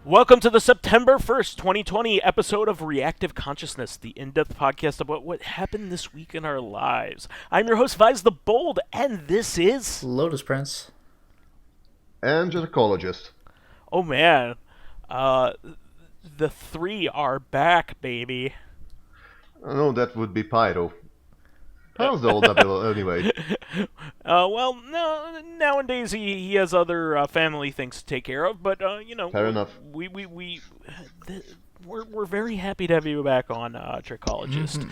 Welcome to the September 1st, 2020 episode of Reactive Consciousness, the in-depth podcast about what happened this week in our lives. I'm your host, vysethebold, and this is... Lotus Prince. And Dracologist. Oh man, the three are back, baby. No, that would be Pyro. How's the old double anyway? Well, no, nowadays he has other family things to take care of, but Fair enough. We're very happy to have you back on, Dracologist. Mm-hmm.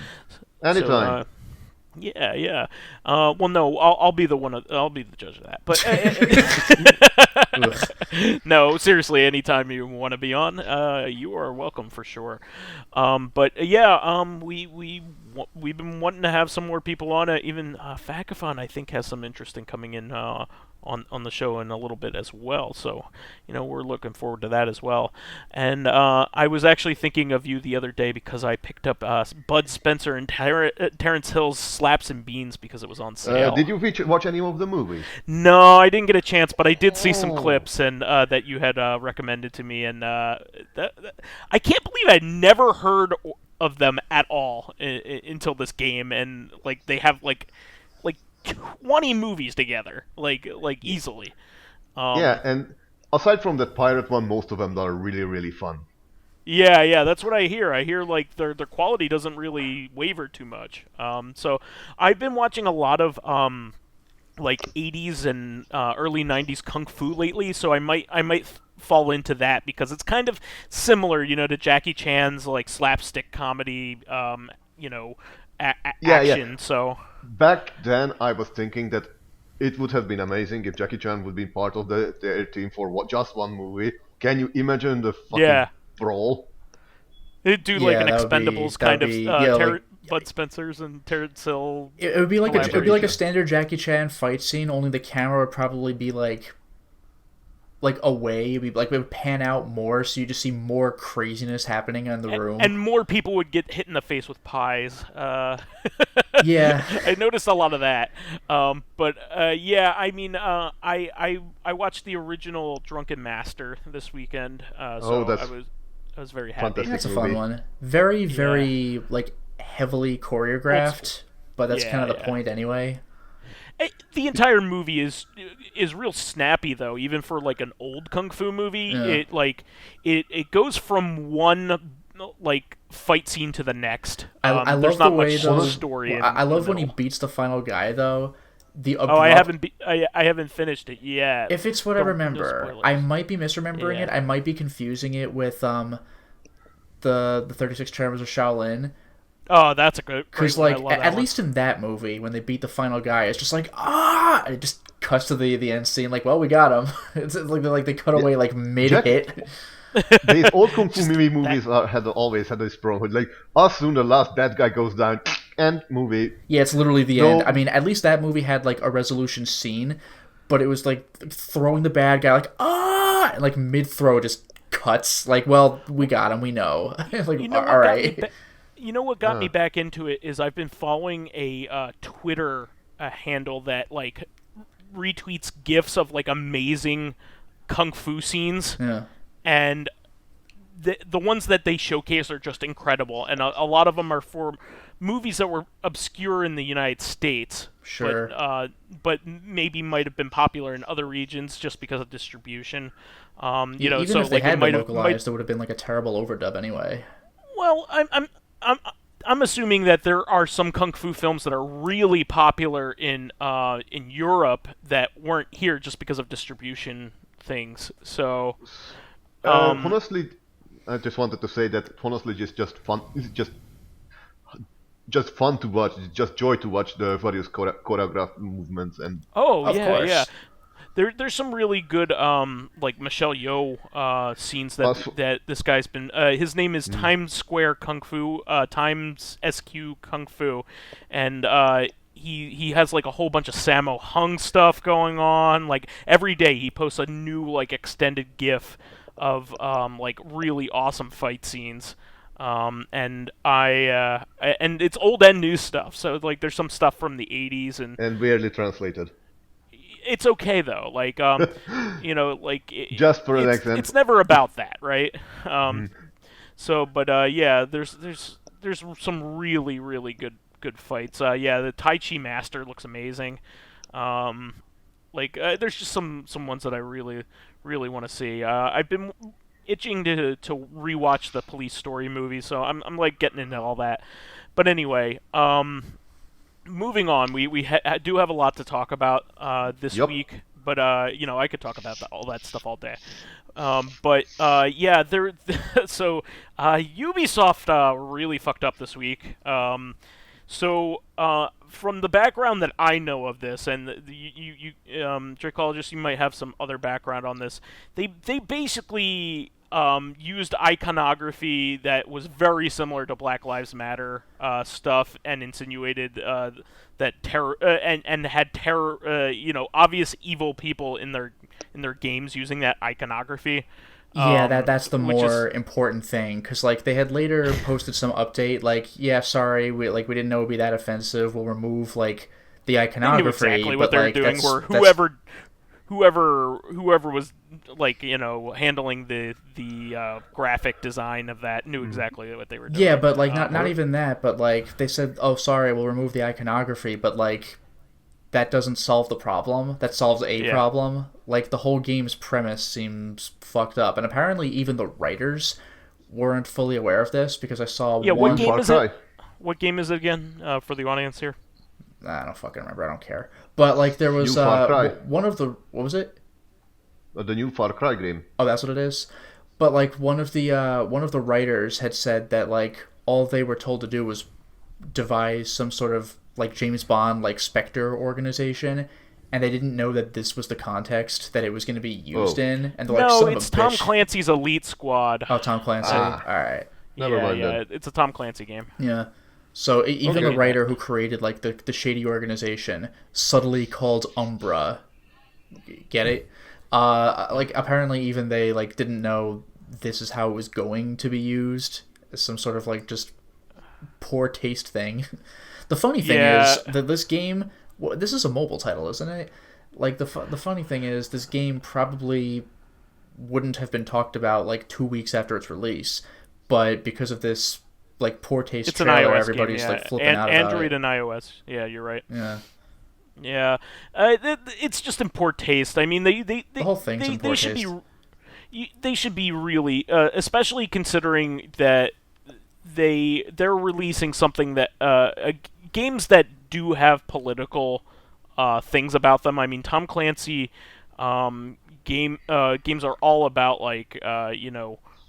Anytime. Yeah. Well, no, I'll be the one. I'll be the judge of that. But no, seriously, anytime you want to be on, you are welcome for sure. But yeah, we've been wanting to have some more people on. Even Facathon, I think, has some interesting coming in on the show in a little bit as well. So we're looking forward to that as well. And I was actually thinking of you the other day because I picked up Bud Spencer and Terrence Hill's Slaps and Beans because it was on sale. Did you watch any of the movies? No, I didn't get a chance, but I did see some clips and that you had recommended to me, and I can't believe I'd never heard of them at all until this game, and like they have like 20 movies together, like easily. Yeah, and aside from that pirate one, most of them are really, really fun. Yeah, that's what I hear. I hear like their quality doesn't really waver too much. So I've been watching a lot of like 80s and early 90s kung fu lately, so I might fall into that because it's kind of similar, to Jackie Chan's like slapstick comedy, action. Yeah. So back then, I was thinking that it would have been amazing if Jackie Chan would be part of their team for just one movie. Can you imagine the fucking brawl? It'd do like an Expendables kind of Bud Spencer's and Terrence Hill. It would be like a standard Jackie Chan fight scene. Only the camera would probably be like away. It'd be like it would pan out more, so you just see more craziness happening in the room, and more people would get hit in the face with pies. Yeah, I noticed a lot of that. But yeah, I mean, I watched the original Drunken Master this weekend. So I was very happy. That's a fun one. Very like heavily choreographed, but that's kind of the point anyway. The entire movie is real snappy though, even for like an old kung fu movie. Yeah. It goes from one like fight scene to the next. I love there's not the way much story. I love when he beats the final guy though. I haven't finished it yet. If it's what I remember, I might be misremembering it. I might be confusing it with the 36 Chambers of Shaolin. Oh, that's a good. Because at least in that movie, when they beat the final guy, it's just like and it just cuts to the end scene. Like, well, we got him. It's like they cut away like mid hit. These old kung fu movies always had this problem. Like, as soon the last bad guy goes down, end movie. Yeah, it's literally the end. I mean, at least that movie had like a resolution scene, but it was like throwing the bad guy and like mid throw just cuts. Like, well, we got him. We know. Like, all right. You know what got me back into it is I've been following a Twitter handle that like retweets GIFs of like amazing kung fu scenes, and the ones that they showcase are just incredible, and a lot of them are for movies that were obscure in the United States, but maybe might have been popular in other regions just because of distribution. Even if they had been localized, it would have been like a terrible overdub anyway. Well, I'm assuming that there are some kung fu films that are really popular in Europe that weren't here just because of distribution things. So, honestly, I just wanted to say that honestly, it's just fun. It's just fun to watch. It's just joy to watch the various choreographed movements and. Of course. Yeah. There's some really good like Michelle Yeoh scenes that this guy's been. His name is Times Square Kung Fu, Times SQ Kung Fu, and he has like a whole bunch of Sammo Hung stuff going on. Like every day he posts a new like extended GIF of like really awesome fight scenes. And it's old and new stuff. So like there's some stuff from the 80s and weirdly translated. it's okay though. Like like Just for an accent. it's never about that, right? Mhm. So, but yeah, there's some really really good fights. Yeah, the Tai Chi Master looks amazing. There's just some ones that I really want to see. I've been itching to rewatch the Police Story movie, so I'm like getting into all that. But anyway, moving on, we do have a lot to talk about this Yup. week. But I could talk about all that stuff all day. Yeah, there. So Ubisoft really fucked up this week. From the background that I know of this, and Dracologist, you might have some other background on this. They basically used iconography that was very similar to Black Lives Matter stuff, and insinuated that terror and had terror, obvious evil people in their games using that iconography. Yeah, that's the more important thing, because like they had later posted some update, like, yeah, sorry, we didn't know it would be that offensive. We'll remove like the iconography. They knew exactly what but, they were like, doing. Whoever was like handling the graphic design of that knew exactly what they were doing. Yeah, but like not even that, but like they said, oh, sorry, we'll remove the iconography, but like that doesn't solve the problem. That solves a problem. Like, the whole game's premise seems fucked up. And apparently even the writers weren't fully aware of this, because I saw one... What game is it? What game is it again, for the audience here? I don't fucking remember. I don't care. But, like, there was one of the... What was it? The new Far Cry game. Oh, that's what it is? But, like, one of the writers had said that, like, all they were told to do was devise some sort of like James Bond, like Spectre organization, and they didn't know that this was the context that it was going to be used in. And they're like, no, it's Tom Clancy's Elite Squad. Oh, Tom Clancy. All right. Never mind. Yeah, it's a Tom Clancy game. Yeah. So even the writer who created like the shady organization subtly called Umbra. Get it? Like apparently even they like didn't know this is how it was going to be used. As some sort of like just poor taste thing. The funny thing is that this game, this is a mobile title, isn't it? Like the funny thing is this game probably wouldn't have been talked about like 2 weeks after its release, but because of this like poor taste it's trailer, an iOS everybody's game, like flipping out about Android it. and iOS. Yeah, you're right. Yeah. It's just in poor taste. I mean, the whole thing's in poor taste. They should be really, especially considering that they're releasing something that games that do have political things about them. I mean, Tom Clancy games are all about like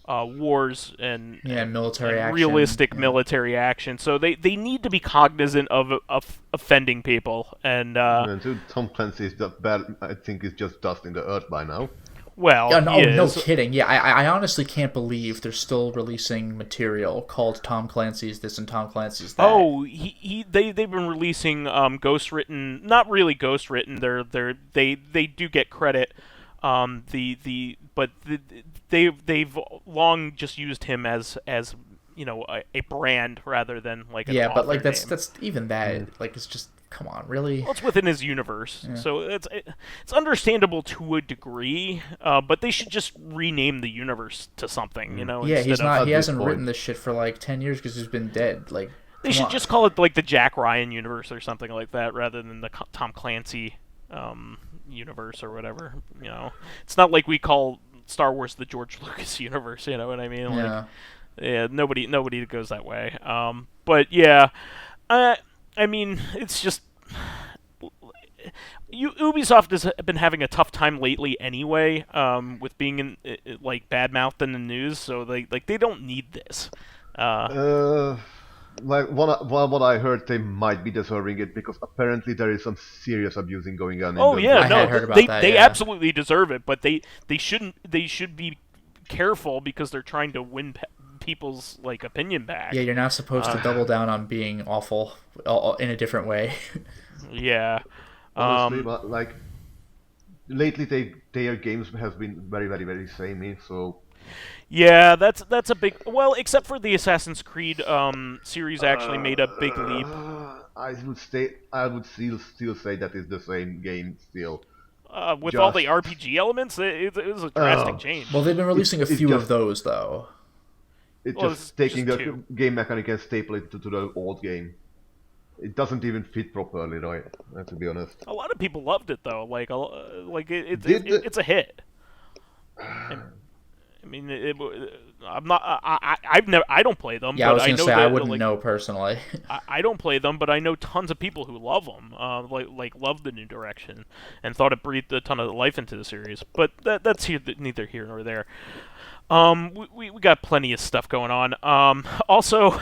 wars and military action, realistic military action. So they need to be cognizant of offending people. And Tom Clancy is just bad. I think he's just dust in the earth by now. Well, no kidding. Yeah, I honestly can't believe they're still releasing material called Tom Clancy's this and Tom Clancy's that. Oh, they've been releasing ghostwritten, not really ghostwritten. They do get credit. They've long just used him as a brand rather than like an author but like name. that's even that like it's just. Come on, really? Well, it's within his universe, so it's understandable to a degree. But they should just rename the universe to something, Yeah, he hasn't written this shit for like 10 years because he's been dead. Like they should just call it like the Jack Ryan universe or something like that, rather than the Tom Clancy universe or whatever. It's not like we call Star Wars the George Lucas universe. You know what I mean? Yeah. Like, nobody goes that way. But yeah. I mean, it's just Ubisoft has been having a tough time lately anyway, with being in like bad-mouthed in the news. So they don't need this. Like what I heard, they might be deserving it because apparently there is some serious abusing going on. Oh yeah, I heard about that. They absolutely deserve it, but they shouldn't. They should be careful because they're trying to win people's like opinion back. Yeah, you're not supposed to double down on being awful in a different way. Yeah. Honestly, but like lately, their games have been very, very, very samey. So. Yeah, that's a big. Well, except for the Assassin's Creed series, actually made a big leap. I would still say that is the same game still. with all the RPG elements, it was a drastic change. Well, they've been releasing a few just, of those, though. It's just taking the game mechanic and staple it to the old game. It doesn't even fit properly, right? To be honest. A lot of people loved it though. It's a hit. I mean, I'm not. I don't play them. Yeah, but I was gonna say that, I wouldn't know personally. I don't play them, but I know tons of people who love them. Love the new direction and thought it breathed a ton of life into the series. But that's neither here nor there. We got plenty of stuff going on. Also,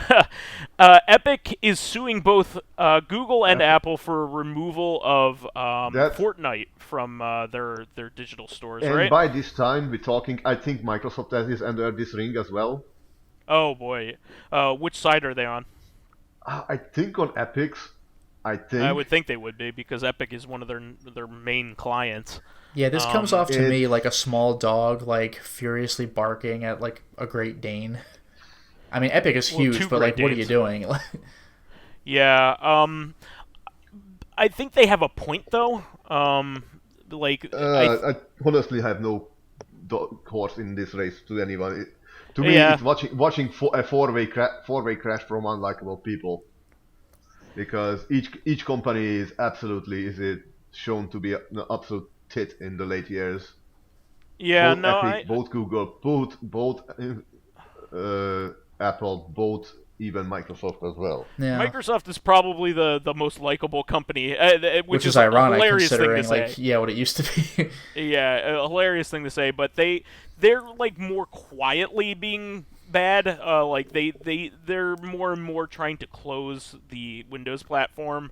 Epic is suing both Google and Apple for removal of Fortnite from their digital stores, and right? by this time, we're talking, I think Microsoft is under this ring as well. Oh, boy. Which side are they on? I think on Epic's. I would think they would be, because Epic is one of their main clients. Yeah, this comes off to me like a small dog, like, furiously barking at, like, a Great Dane. I mean, Epic is huge, but, like, what are you doing? Yeah, I think they have a point, though. I honestly have no horse in this race to anyone. To me, it's watching a four-way crash from unlikable people. Because each company is shown to be an absolute tit in the late years. Yeah, both Epic, both Google, both Apple, both even Microsoft as well. Yeah. Microsoft is probably the most likable company, which is ironic, a hilarious considering thing to say. What it used to be. Yeah, a hilarious thing to say, but they're like more quietly being bad. They're more and more trying to close the Windows platform.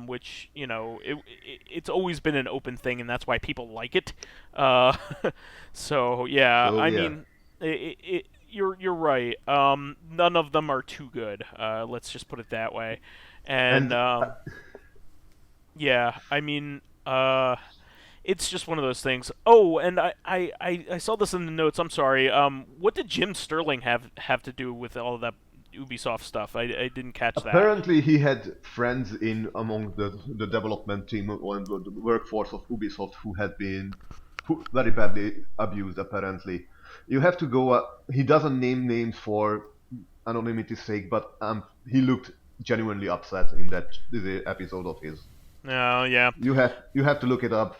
Which, it's always been an open thing, and that's why people like it. You're right. None of them are too good. Let's just put it that way. It's just one of those things. Oh, and I saw this in the notes. I'm sorry. What did Jim Sterling have to do with all of that Ubisoft stuff? I didn't catch that. Apparently he had friends among the development team and the workforce of Ubisoft who had been very badly abused, apparently. You have to go... he doesn't name names for anonymity's sake, but he looked genuinely upset in the episode of his. Oh, yeah. You have to look it up.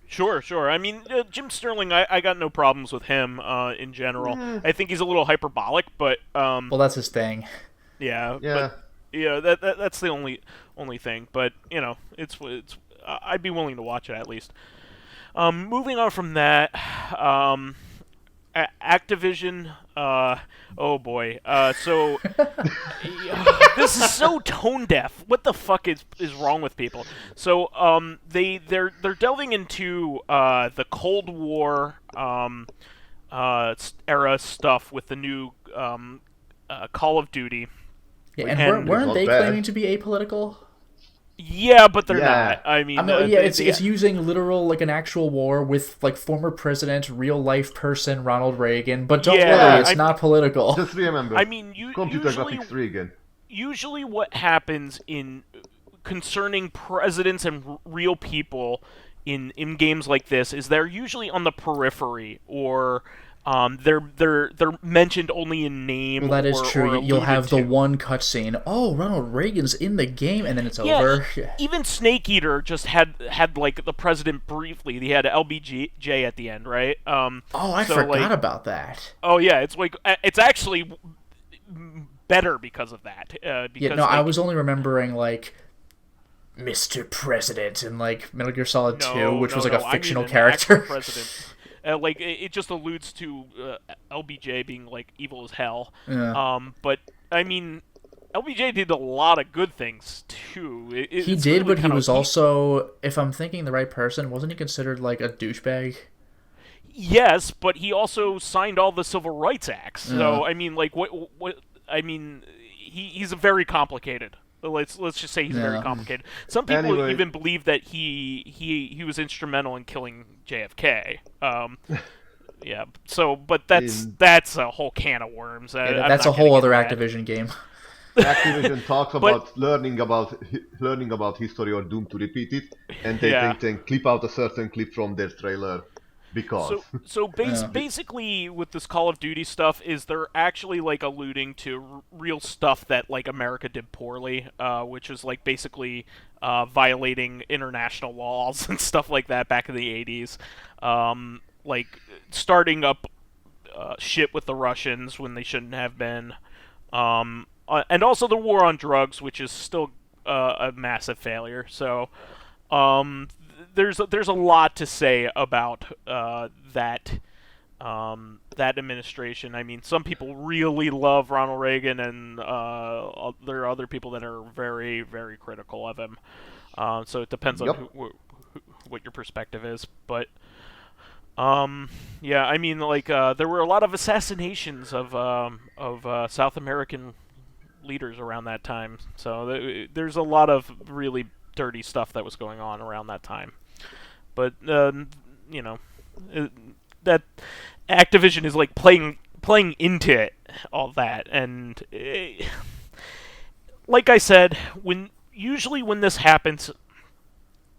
Sure. I mean, Jim Sterling, I got no problems with him in general. I think he's a little hyperbolic, but well, that's his thing. Yeah. But, that's the only thing. But it's I'd be willing to watch it at least. Moving on from that, Activision. Oh boy. So this is so tone deaf. What the fuck is wrong with people? So they're delving into the Cold War era stuff with the new Call of Duty. Yeah, and weren't they claiming to be apolitical? Yeah, but they're not. I mean, it's using literal, like, an actual war with, like, former president, real life person Ronald Reagan. But don't worry, it's not political. Just remember. I mean, Computer Graphics 3 again. Usually, what happens concerning presidents and real people in games like this is they're usually on the periphery, or they're mentioned only in name. Well, that is true. You'll have the one cutscene. Oh, Ronald Reagan's in the game, and then it's over. Even Snake Eater just had like the president briefly. He had LBJ at the end, right? I forgot about that. Oh yeah, it's actually better because of that. I was only remembering like Mr. President in like Metal Gear Solid 2, which was like a fictional character. President. It just alludes to LBJ being like evil as hell. Yeah. But I mean, LBJ did a lot of good things too. He did, but he was also, if I'm thinking the right person, wasn't he considered like a douchebag? Yes, but he also signed all the Civil Rights Acts. So I mean, like what? I mean, he's a very complicated. Let's just say he's very complicated. Some people even believe that he was instrumental in killing JFK. So, but that's a whole can of worms. That's a whole other Activision game. Activision talks But- about learning about history or doomed to repeat it, and they then clip out a certain clip from their trailer because. Basically, with this Call of Duty stuff, is they're actually like alluding to real stuff that like America did poorly, which is like basically violating international laws and stuff like that back in the '80s, like starting up shit with the Russians when they shouldn't have been, and also the war on drugs, which is still a massive failure. So. There's a lot to say about that administration. I mean, some people really love Ronald Reagan, and there are other people that are very, very critical of him. So it depends on what your perspective is. But yeah, I mean, like there were a lot of assassinations of South American leaders around that time. So there's a lot of really dirty stuff that was going on around that time. But you know, that Activision is like playing into it, all that, and like I said, usually when this happens,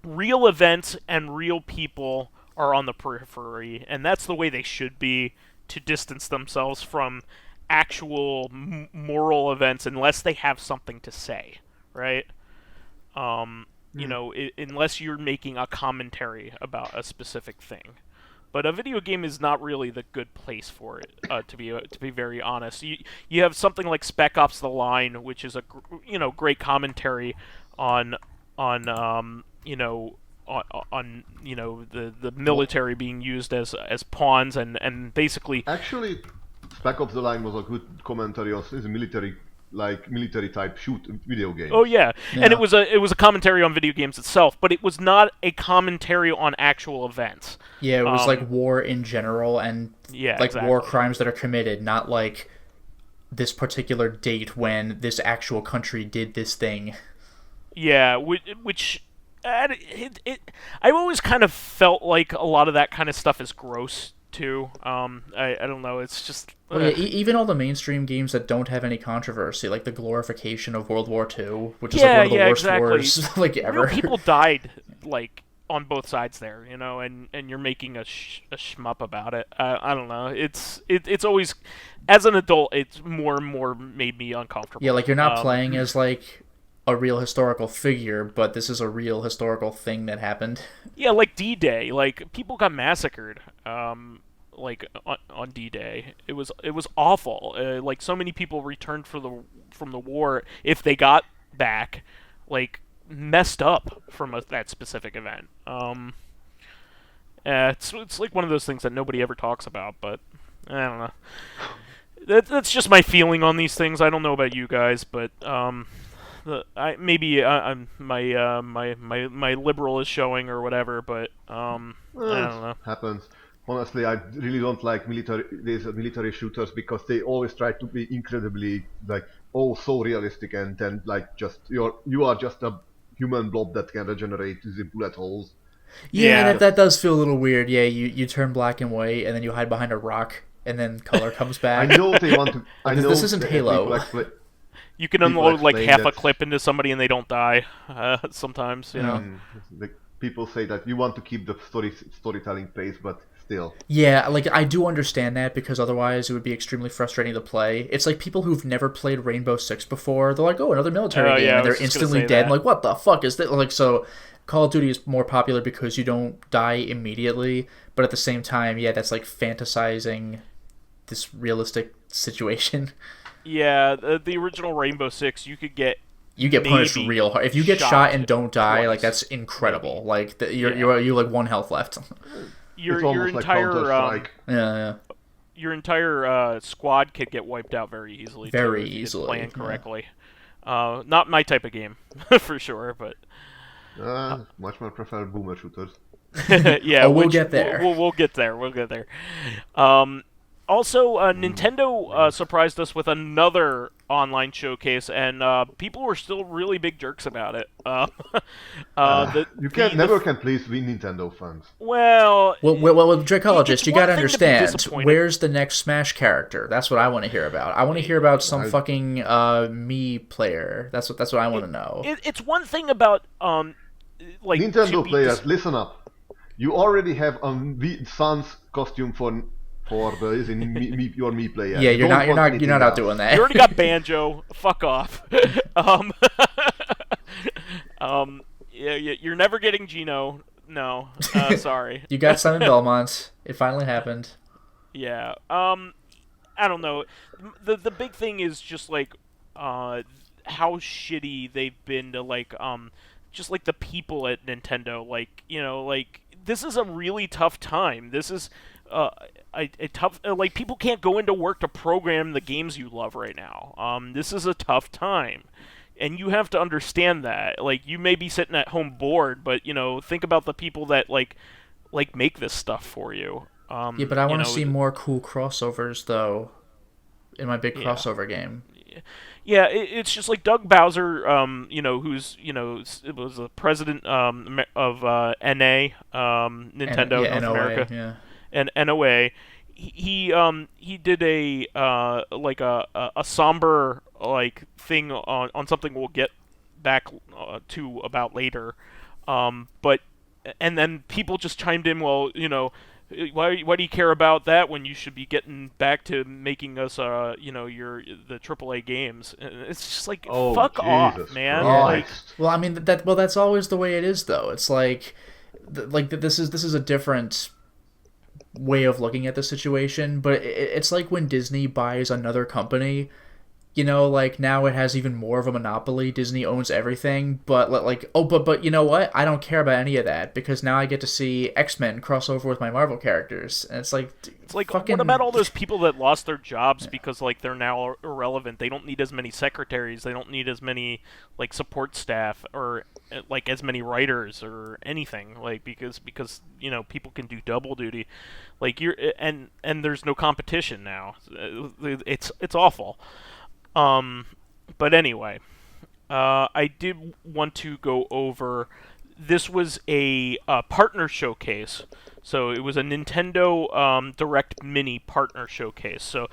real events and real people are on the periphery, and that's the way they should be, to distance themselves from actual moral events unless they have something to say, right? You know, unless you're making a commentary about a specific thing. But a video game is not really the good place for it, to be very honest. You have something like Spec Ops: The Line, which is a great commentary on the military being used as pawns and basically. Actually, Spec Ops: The Line was a good commentary on the military. Like military type video game. Oh yeah, and it was a commentary on video games itself, but it was not a commentary on actual events. Yeah, it was like war in general and exactly. War crimes that are committed, not like this particular date when this actual country did this thing. Yeah, which I've always kind of felt like a lot of that kind of stuff is gross too. I don't know. It's just even all the mainstream games that don't have any controversy, like the glorification of World War II, which is like one of the worst wars like ever. Real people died like on both sides there, you know, and you're making a shmup about it. I don't know. It's always, as an adult, it's more and more made me uncomfortable. Yeah, like you're not playing as like a real historical figure, but this is a real historical thing that happened. Yeah, like D-Day. Like people got massacred. Like on D-Day, it was awful. Like so many people returned from the war, if they got back, like messed up from that specific event. It's like one of those things that nobody ever talks about, but I don't know. That's just my feeling on these things. I don't know about you guys, but my liberal is showing or whatever, but I don't know. Happens. Honestly, I really don't like these military shooters because they always try to be incredibly like so realistic, and then like you are just a human blob that can regenerate using bullet holes. Yeah, that does feel a little weird. Yeah, you turn black and white, and then you hide behind a rock, and then color comes back. I know they want to. I know this isn't Halo. You can unload like half a clip into somebody and they don't die. Sometimes, you know. People say that you want to keep the storytelling pace, but still. Yeah, like I do understand that, because otherwise it would be extremely frustrating to play. It's like people who've never played Rainbow Six before. They're like, "Oh, another military game," and they're instantly dead. Like, what the fuck is that? Like, so Call of Duty is more popular because you don't die immediately, but at the same time, yeah, that's like fantasizing this realistic situation. Yeah, the original Rainbow Six, you get punished real hard if you get shot and don't die. Twice. Like that's incredible. Like you're like 1 health left. Your entire yeah. Your entire squad could get wiped out very easily. Very too, easily. Playing correctly. Not my type of game for sure, but much more prefer boomer shooters. Yeah, we'll get there. We'll get there. We'll get there. Also, Nintendo surprised us with another online showcase, and people were still really big jerks about it. You can please we Nintendo fans. Well, Dracologist, you gotta one thing to be understand. disappointed. Where's the next Smash character? That's what I want to hear about. I want to hear about some fucking Mii player. That's what I want to know. It's one thing about like Nintendo players, listen up. You already have a Sans costume for your Mii player. Yeah, you're not out doing that. You already got Banjo. Fuck off. Yeah, you're never getting Gino. No, sorry. You got Simon Belmont. It finally happened. Yeah. I don't know. The big thing is just like how shitty they've been to like just like the people at Nintendo. Like, you know, like this is a really tough time. This is a tough like people can't go into work to program the games you love right now. This is a tough time. And you have to understand that. Like, you may be sitting at home bored, but, you know, think about the people that, like make this stuff for you. Yeah, but I want to see more cool crossovers, though, in my big crossover game. Yeah, it's just like Doug Bowser, you know, who's, you know, was the president of NA, Nintendo North NOA, America, yeah. and NOA. He did a like a somber like thing on something we'll get back to about later, but and then people just chimed in, well, you know, why do you care about that when you should be getting back to making us you know, the AAA games? And it's just like, fuck off, man. Like, well, I mean that's always the way it is, though. It's like this is a different way of looking at the situation, but it's like when Disney buys another company, you know, like now it has even more of a monopoly. Disney owns everything, but like, but you know what? I don't care about any of that because now I get to see X-Men cross over with my Marvel characters, and it's like fucking... What about all those people that lost their jobs because like they're now irrelevant? They don't need as many secretaries. They don't need as many like support staff or like as many writers or anything, like because you know, people can do double duty. Like and there's no competition now. It's awful. But anyway, I did want to go over. This was a partner showcase, so it was a Nintendo Direct Mini partner showcase. So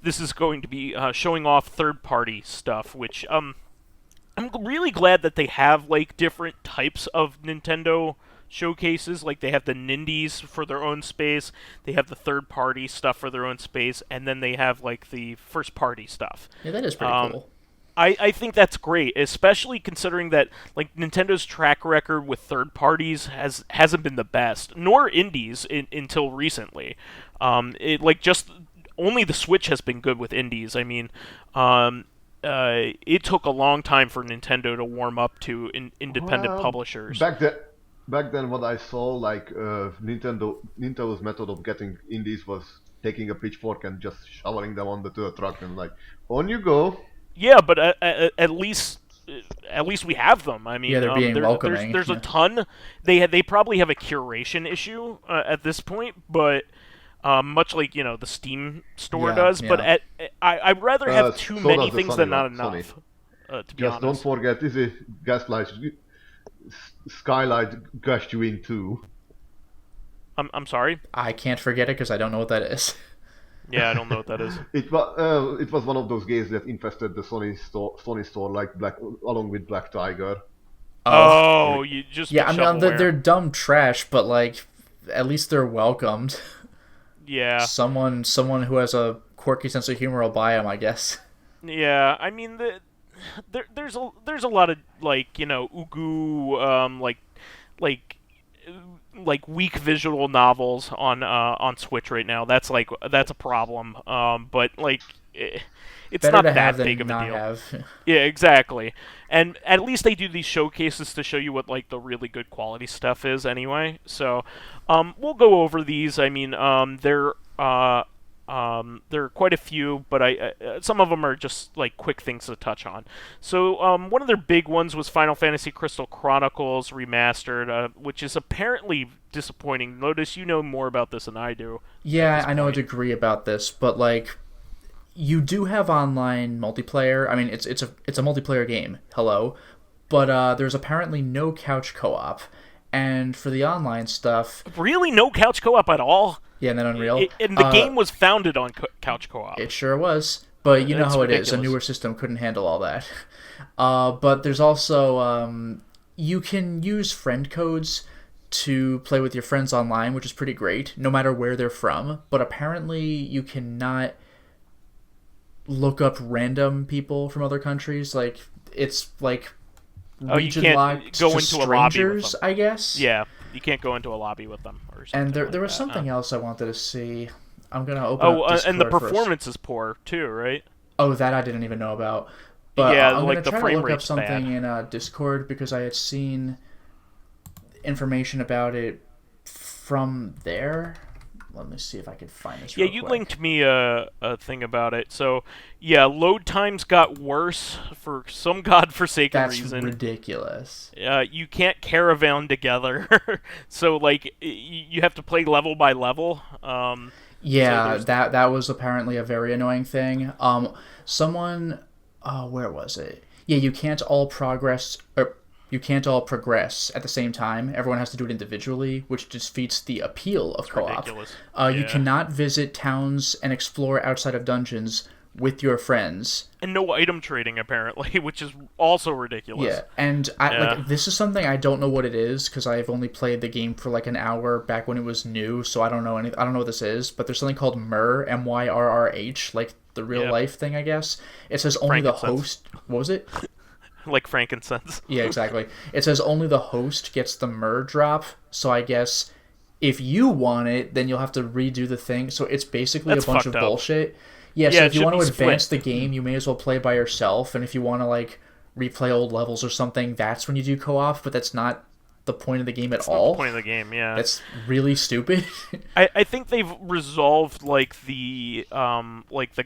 this is going to be showing off third-party stuff, which I'm really glad that they have like different types of Nintendo showcases. Like they have the Nindies for their own space, they have the third-party stuff for their own space, and then they have like the first-party stuff. Yeah, that is pretty cool. I think that's great, especially considering that like Nintendo's track record with third parties hasn't been the best, nor indies until recently. It like just only the Switch has been good with indies. I mean, it took a long time for Nintendo to warm up to independent publishers. Back then, what I saw, like Nintendo's method of getting indies was taking a pitchfork and just shoveling them onto the truck and like, on you go. Yeah, but at least we have them. I mean, yeah, they're being welcoming. There's a ton. They probably have a curation issue at this point, but much like, you know, the Steam store does. Yeah. But I'd rather have too many things than not enough. To be honest. Don't forget, this is Gaslight Skylight Gashuin 2. I'm sorry? I can't forget it because I don't know what that is. Yeah, I don't know what that is. It was one of those games that infested the Sony store like along with Black Tiger. Oh, you just I mean they're dumb trash, but like at least they're welcomed. Yeah. Someone who has a quirky sense of humor will buy them, I guess. Yeah, I mean there's a lot of like, you know, ugu like weak visual novels on Switch right now. That's a problem. But like it's better not to that have big than of a not deal. Have. Yeah, exactly. And at least they do these showcases to show you what like the really good quality stuff is anyway. So we'll go over these. I mean, they're There are quite a few, but some of them are just like quick things to touch on. So one of their big ones was Final Fantasy Crystal Chronicles Remastered, which is apparently disappointing. Lotus, you know more about this than I do. Yeah, I know a degree about this, but like, you do have online multiplayer. I mean, it's a multiplayer game. Hello, but there's apparently no couch co-op, and for the online stuff, Really, no couch co-op at all? yeah, and then Unreal. And the game was founded on couch co-op. It sure was, but you know It's how it ridiculous. is. A newer system couldn't handle all that. But there's also you can use friend codes to play with your friends online, which is pretty great, no matter where they're from. But apparently, you cannot look up random people from other countries. Like, it's like Oh, you region can't locked go to into a lobby with strangers, them. I guess. Yeah, you can't go into a lobby with them or something. And there like was that. something else I wanted to see. I'm gonna open Oh, up Discord and the for a performance is poor too, right? Oh, that I didn't even know about. But Yeah, I'm like going the to try to frame look up rate's something in Discord because I had seen information about it from there. Let me see if I can find this Yeah, real you quick. linked me a thing about it. So, yeah, load times got worse for some godforsaken That's reason. ridiculous. You can't caravan together. So, like, you have to play level by level. Yeah, So that was apparently a very annoying thing. Someone, where was it? Yeah, you can't all progress at the same time. Everyone has to do it individually, which defeats the appeal of co-op. ridiculous. You Yeah. cannot visit towns and explore outside of dungeons with your friends. And no item trading, apparently, which is also ridiculous. Yeah, and like this is something I don't know what it is because I've only played the game for like an hour back when it was new, so I don't know I don't know what this is. But there's something called Myrrh, Myrrh, like the real life thing, I guess. It says only the host. What was it? Like frankincense. Yeah, exactly. It says only the host gets the Myrrh drop. So I guess if you want it, then you'll have to redo the thing. So it's basically That's a bunch of fucked up. bullshit. Yeah, Yeah, so it if you should want to be advance split. the game, you may as well play by yourself. And if you want to like replay old levels or something, that's when you do co-op. But that's not the point of the game at Not all. the point of the game, yeah. That's really stupid. I think they've resolved like the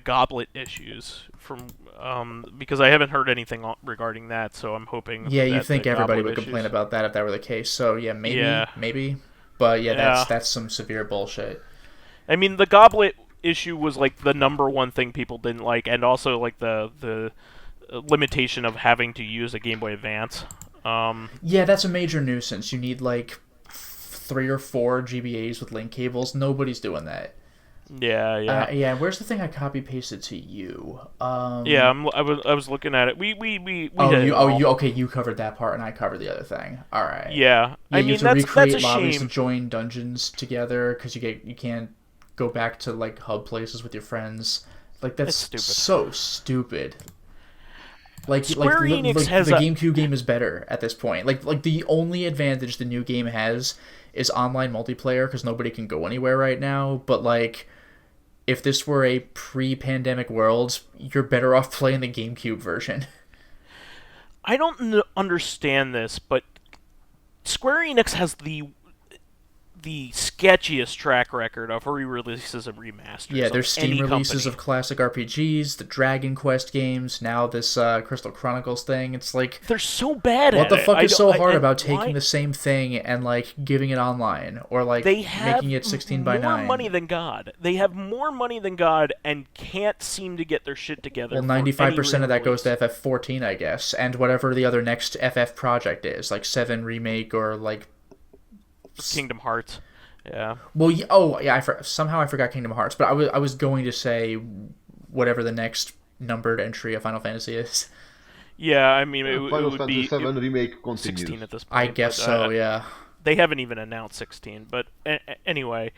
goblet issues from because I haven't heard anything regarding that, so I'm hoping. Yeah, you that think the everybody goblet would complain issues- about that if that were the case. So yeah, maybe, Yeah. maybe. But yeah, Yeah. that's some severe bullshit. I mean, the goblet issue was like the number one thing people didn't like, and also like the limitation of having to use a Game Boy Advance. Yeah, that's a major nuisance. You need like 3 or 4 GBAs with link cables. Nobody's doing that. Yeah. Yeah. Where's the thing I copy pasted to you? Yeah, I was looking at it. We Oh, did it all. okay. You covered that part, and I covered the other thing. All right. Yeah, I you mean have to that's recreate a lobbies to shame. join dungeons together because you can't go back to like hub places with your friends. Like that's stupid. so stupid. Like Square Enix has the a- GameCube game is better at this point. Like the only advantage the new game has is online multiplayer because nobody can go anywhere right now. But like, if this were a pre-pandemic world, you're better off playing the GameCube version. I don't understand this, but Square Enix has the sketchiest track record of re-releases and remasters. Yeah, there's of any Steam releases company. of classic RPGs, the Dragon Quest games, now this Crystal Chronicles thing. It's like, They're so bad what at the it. fuck is so hard and about why- taking the same thing and like giving it online or like They have making it 16 by more 9? money than God. They have more money than God and can't seem to get their shit together. Well, for 95% of that any goes to re-release. FF14, I guess, and whatever the other next FF project is, like 7 Remake or like. Kingdom Hearts. Yeah. Well, somehow I forgot Kingdom Hearts, but I was going to say whatever the next numbered entry of Final Fantasy is. Yeah, I mean, it Final would Fantasy be VII Remake continues. 16 at this point. I guess but, so, yeah. They haven't even announced 16, but anyway.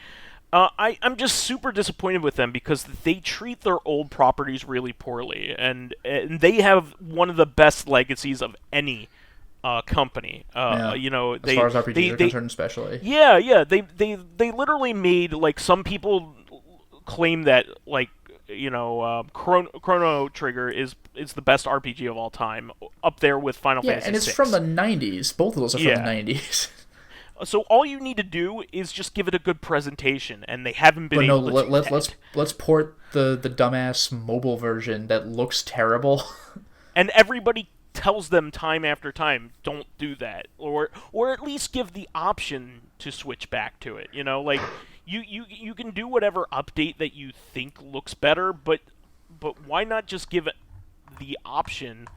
I'm just super disappointed with them because they treat their old properties really poorly, and they have one of the best legacies of any company. Yeah. You know, As far as RPGs are concerned, especially. Yeah. They literally made, like, some people claim that, like, you know, Chrono Trigger is the best RPG of all time, up there with Final Yeah, Fantasy and it's VI. from the 90s. Both of those are from Yeah. the 90s. So all you need to do is just give it a good presentation, and they haven't been But no, able to do that. let's port the dumbass mobile version that looks terrible. And everybody tells them time after time, don't do that, or at least give the option to switch back to it. Like you can do whatever update that you think looks better, but why not just give it the option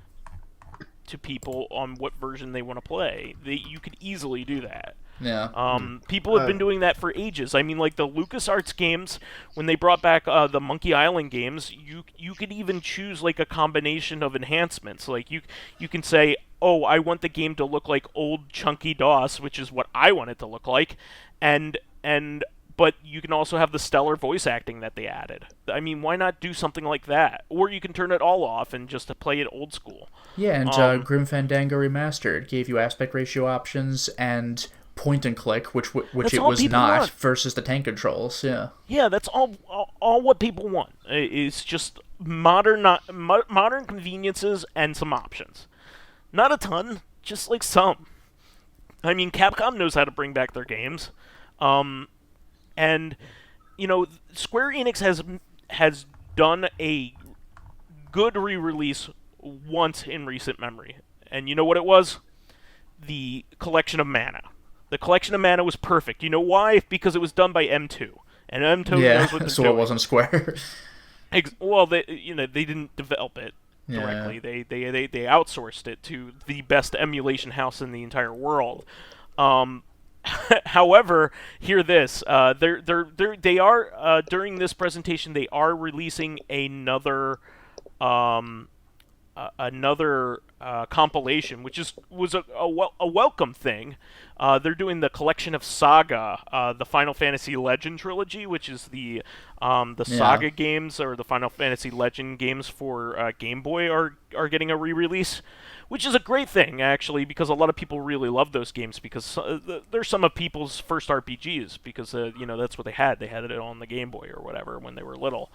to people on what version they want to play? You could easily do that. Yeah. People have been doing that for ages. I mean, like the LucasArts games, when they brought back the Monkey Island games, you could even choose like a combination of enhancements. Like you can say, oh, I want the game to look like old chunky DOS, which is what I want it to look like, but you can also have the stellar voice acting that they added. I mean, why not do something like that? Or you can turn it all off and just play it old school. Yeah, and Grim Fandango Remastered gave you aspect ratio options and point and click, which it was not, versus the tank controls. Yeah, that's all what people want. It's just modern conveniences and some options. Not a ton, just like some. I mean, Capcom knows how to bring back their games, and Square Enix has done a good re-release once in recent memory, and you know what it was? The Collection of Mana. The Collection of Mana was perfect. You know why? Because it was done by M2, and M2 knows what they're so doing. It wasn't Square. Well, they didn't develop it directly. Yeah. They outsourced it to the best emulation house in the entire world. However, hear this: they are during this presentation they are releasing another compilation, which was a welcome thing. They're doing the Collection of Saga, the Final Fantasy Legend trilogy, which is the Saga games, or the Final Fantasy Legend games for Game Boy are getting a re-release, which is a great thing, actually, because a lot of people really love those games, because they're some of people's first RPGs, because that's what they had. They had it on the Game Boy or whatever when they were little.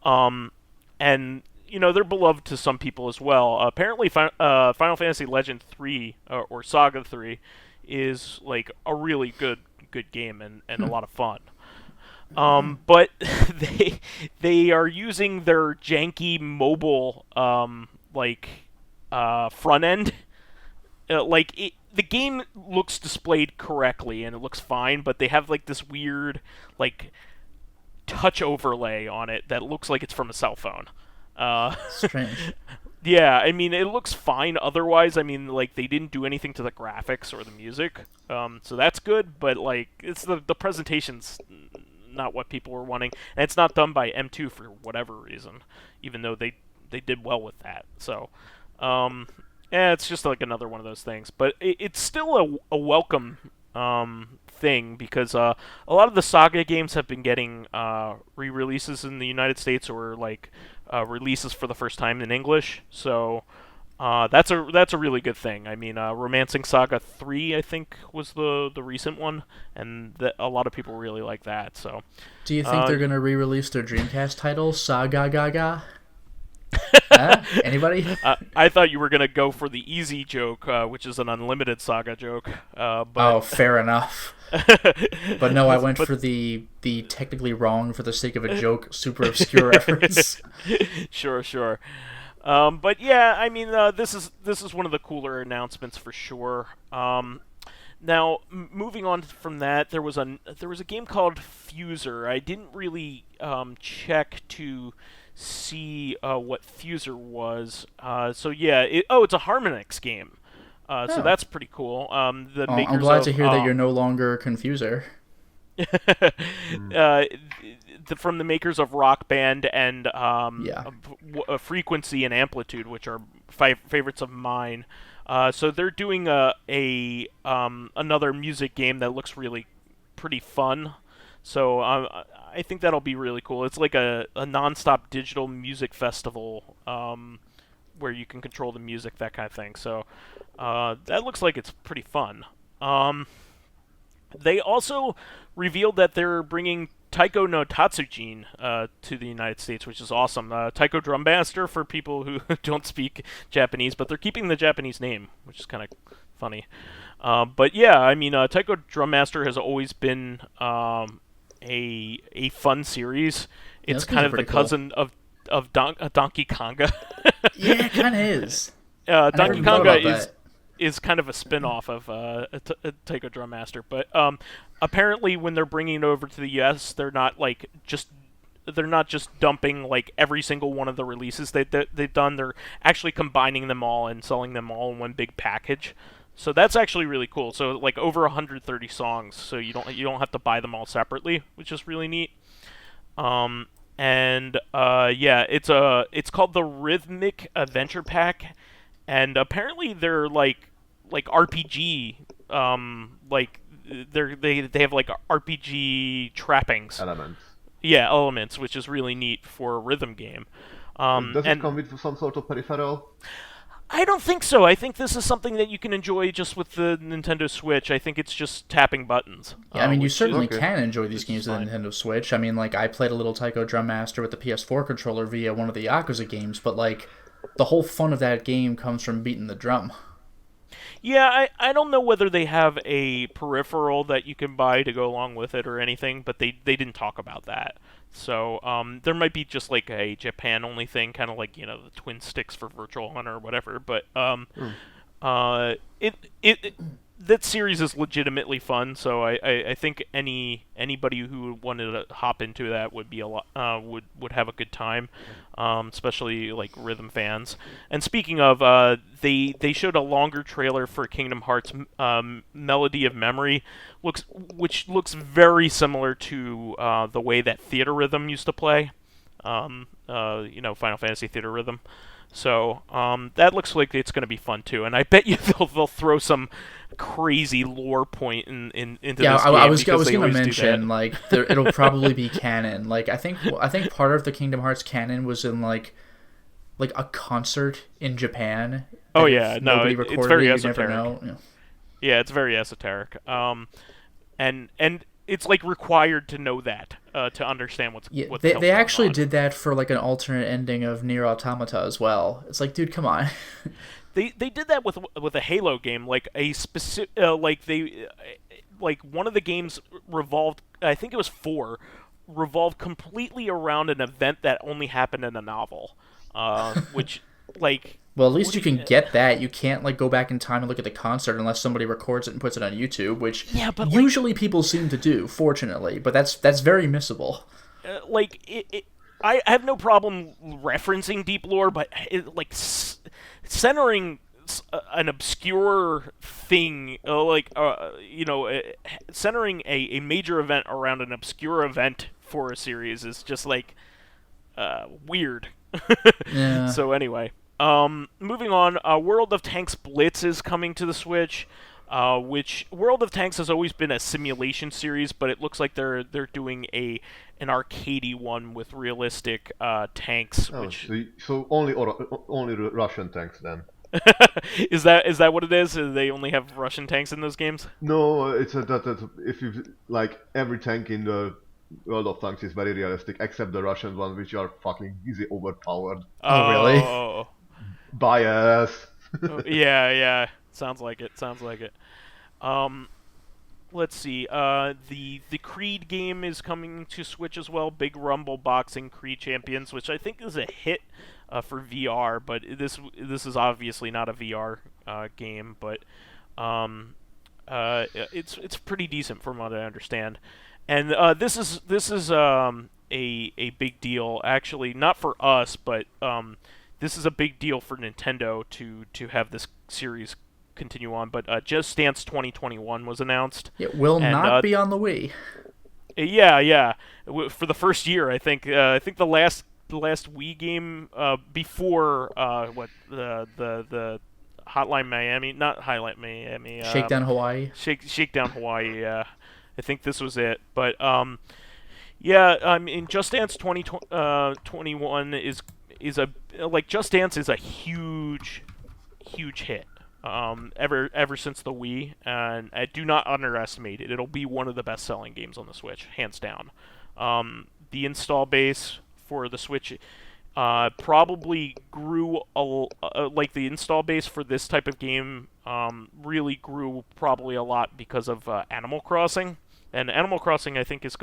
And they're beloved to some people as well. Apparently, Final Fantasy Legend 3, or Saga 3, is like a really good game and a lot of fun. But they are using their janky mobile front end. The game looks displayed correctly and it looks fine, but they have like this weird touch overlay on it that looks like it's from a cell phone. Strange. Yeah, I mean, it looks fine otherwise. I mean, like, they didn't do anything to the graphics or the music, so that's good, but, like, it's the presentation's not what people were wanting, and it's not done by M2 for whatever reason, even though they did well with that, so, it's just, like, another one of those things, but it's still a welcome thing, because a lot of the Saga games have been getting re-releases in the United States, or, like, releases for the first time in English, so that's a really good thing. I mean, Romancing Saga 3, I think, was the recent one, and a lot of people really like that. So, do you think they're gonna re-release their Dreamcast title, Saga Gaga? Huh? Anybody? I thought you were gonna go for the easy joke, which is an Unlimited Saga joke. But... Oh, fair enough. But no, I went for the technically wrong for the sake of a joke, super obscure reference. Sure. But yeah, I mean, this is one of the cooler announcements for sure. Now, moving on from that, there was a game called Fuser. I didn't really check to see what Fuser was. So yeah, it's a Harmonix game. So that's pretty cool. I'm glad to hear that you're no longer a confuser. From the makers of Rock Band and Frequency and Amplitude, which are favorites of mine. So they're doing another music game that looks really pretty fun. So I think that'll be really cool. It's like a non-stop digital music festival where you can control the music, that kind of thing. So that looks like it's pretty fun. They also revealed that they're bringing Taiko no Tatsujin to the United States, which is awesome. Taiko Drummaster for people who don't speak Japanese, but they're keeping the Japanese name, which is kind of But yeah, I mean, Taiko Drum Master has always been a fun series. Yeah, It's those games kind are of the pretty cool. cousin of Donkey Konga. Yeah, it kind of is. I never Donkey even thought Konga about that. is kind of a spin-off of Taiko Drum Master, but apparently when they're bringing it over to the US, they're not just dumping like every single one of the releases they've done. They're actually combining them all and selling them all in one big package. So that's actually really cool. So like over 130 songs, so you don't have to buy them all separately, which is really neat. Yeah, it's called the Rhythmic Adventure Pack, and apparently they're like RPG, they have like RPG trappings. Elements. Yeah, elements, which is really neat for a rhythm game. Does it And come with some sort of peripheral? I don't think so. I think this is something that you can enjoy just with the Nintendo Switch. I think it's just tapping buttons. Yeah, I mean, you which is- certainly okay. can enjoy these games is with the fine. Nintendo Switch. I mean, like, I played a little Taiko Drum Master with the PS4 controller via one of the Yakuza games, but, like, the whole fun of that game comes from beating the drum. Yeah, I don't know whether they have a peripheral that you can buy to go along with it or anything, but they didn't talk about that. So there might be just like a Japan only thing, kind of like the twin sticks for Virtual Hunter or whatever. But it that series is legitimately fun. So I think anybody who wanted to hop into that would be a lot would have a good time, especially like rhythm fans. And speaking of, they showed a longer trailer for Kingdom Hearts Melody of Memory, which looks very similar to the way that Theater Rhythm used to play. Final Fantasy Theater Rhythm. So that looks like it's going to be fun too, and I bet you they'll throw some crazy lore point into this game. I was because they gonna always do mention that. like it'll probably be canon. Like I think part of the Kingdom Hearts canon was in like a concert in Japan. Oh and yeah, if no, nobody it's recorded very it, you esoteric. never know. Yeah, it's very esoteric. And it's like required to know that to understand what Yeah, the they hell's they going actually on. did that for like an alternate ending of Nier Automata as well. It's like, dude, come on. They did that with a Halo game, like a specific like one of the games revolved. I think it was 4, revolved completely around an event that only happened in a novel, which like. Well, at least what you do can get that. You can't like go back in time and look at the concert unless somebody records it and puts it on YouTube, which Yeah, but, like- usually people seem to do, fortunately. But that's very missable. I have no problem referencing deep lore, but centering an obscure thing, centering a major event around an obscure event for a series is just like weird. Yeah. So anyway, moving on. World of Tanks Blitz is coming to the Switch. Which World of Tanks has always been a simulation series, but it looks like they're doing an arcadey one with realistic tanks. Oh, Which so only Russian tanks then. is that what it is? They only have Russian tanks in those games? No, it's that if you like every tank in the World of Tanks is very realistic, except the Russian ones, which are fucking easy overpowered. Oh, really? Oh, Bias. yeah. Sounds like it. Let's see. The Creed game is coming to Switch as well. Big Rumble Boxing Creed Champions, which I think is a hit for VR, but this is obviously not a VR game, but it's pretty decent from what I understand. And this is a big deal, actually, not for us, but this is a big deal for Nintendo to have this series continue on. But Just Dance 2021 was announced. It will And, not be on the Wii. Yeah. For the first year, I think. I think the last Wii game before the Hotline Miami, not Hotline Miami. Shakedown Hawaii. Shakedown Hawaii. Yeah, I think this was it. But yeah. I mean, Just Dance 2021 is Just Dance is a huge hit. Ever since the Wii, and I do not underestimate it. It'll be one of the best-selling games on the Switch, hands down. The install base for the Switch probably grew like the install base for this type of game really grew probably a lot because of Animal Crossing. And Animal Crossing, I think, is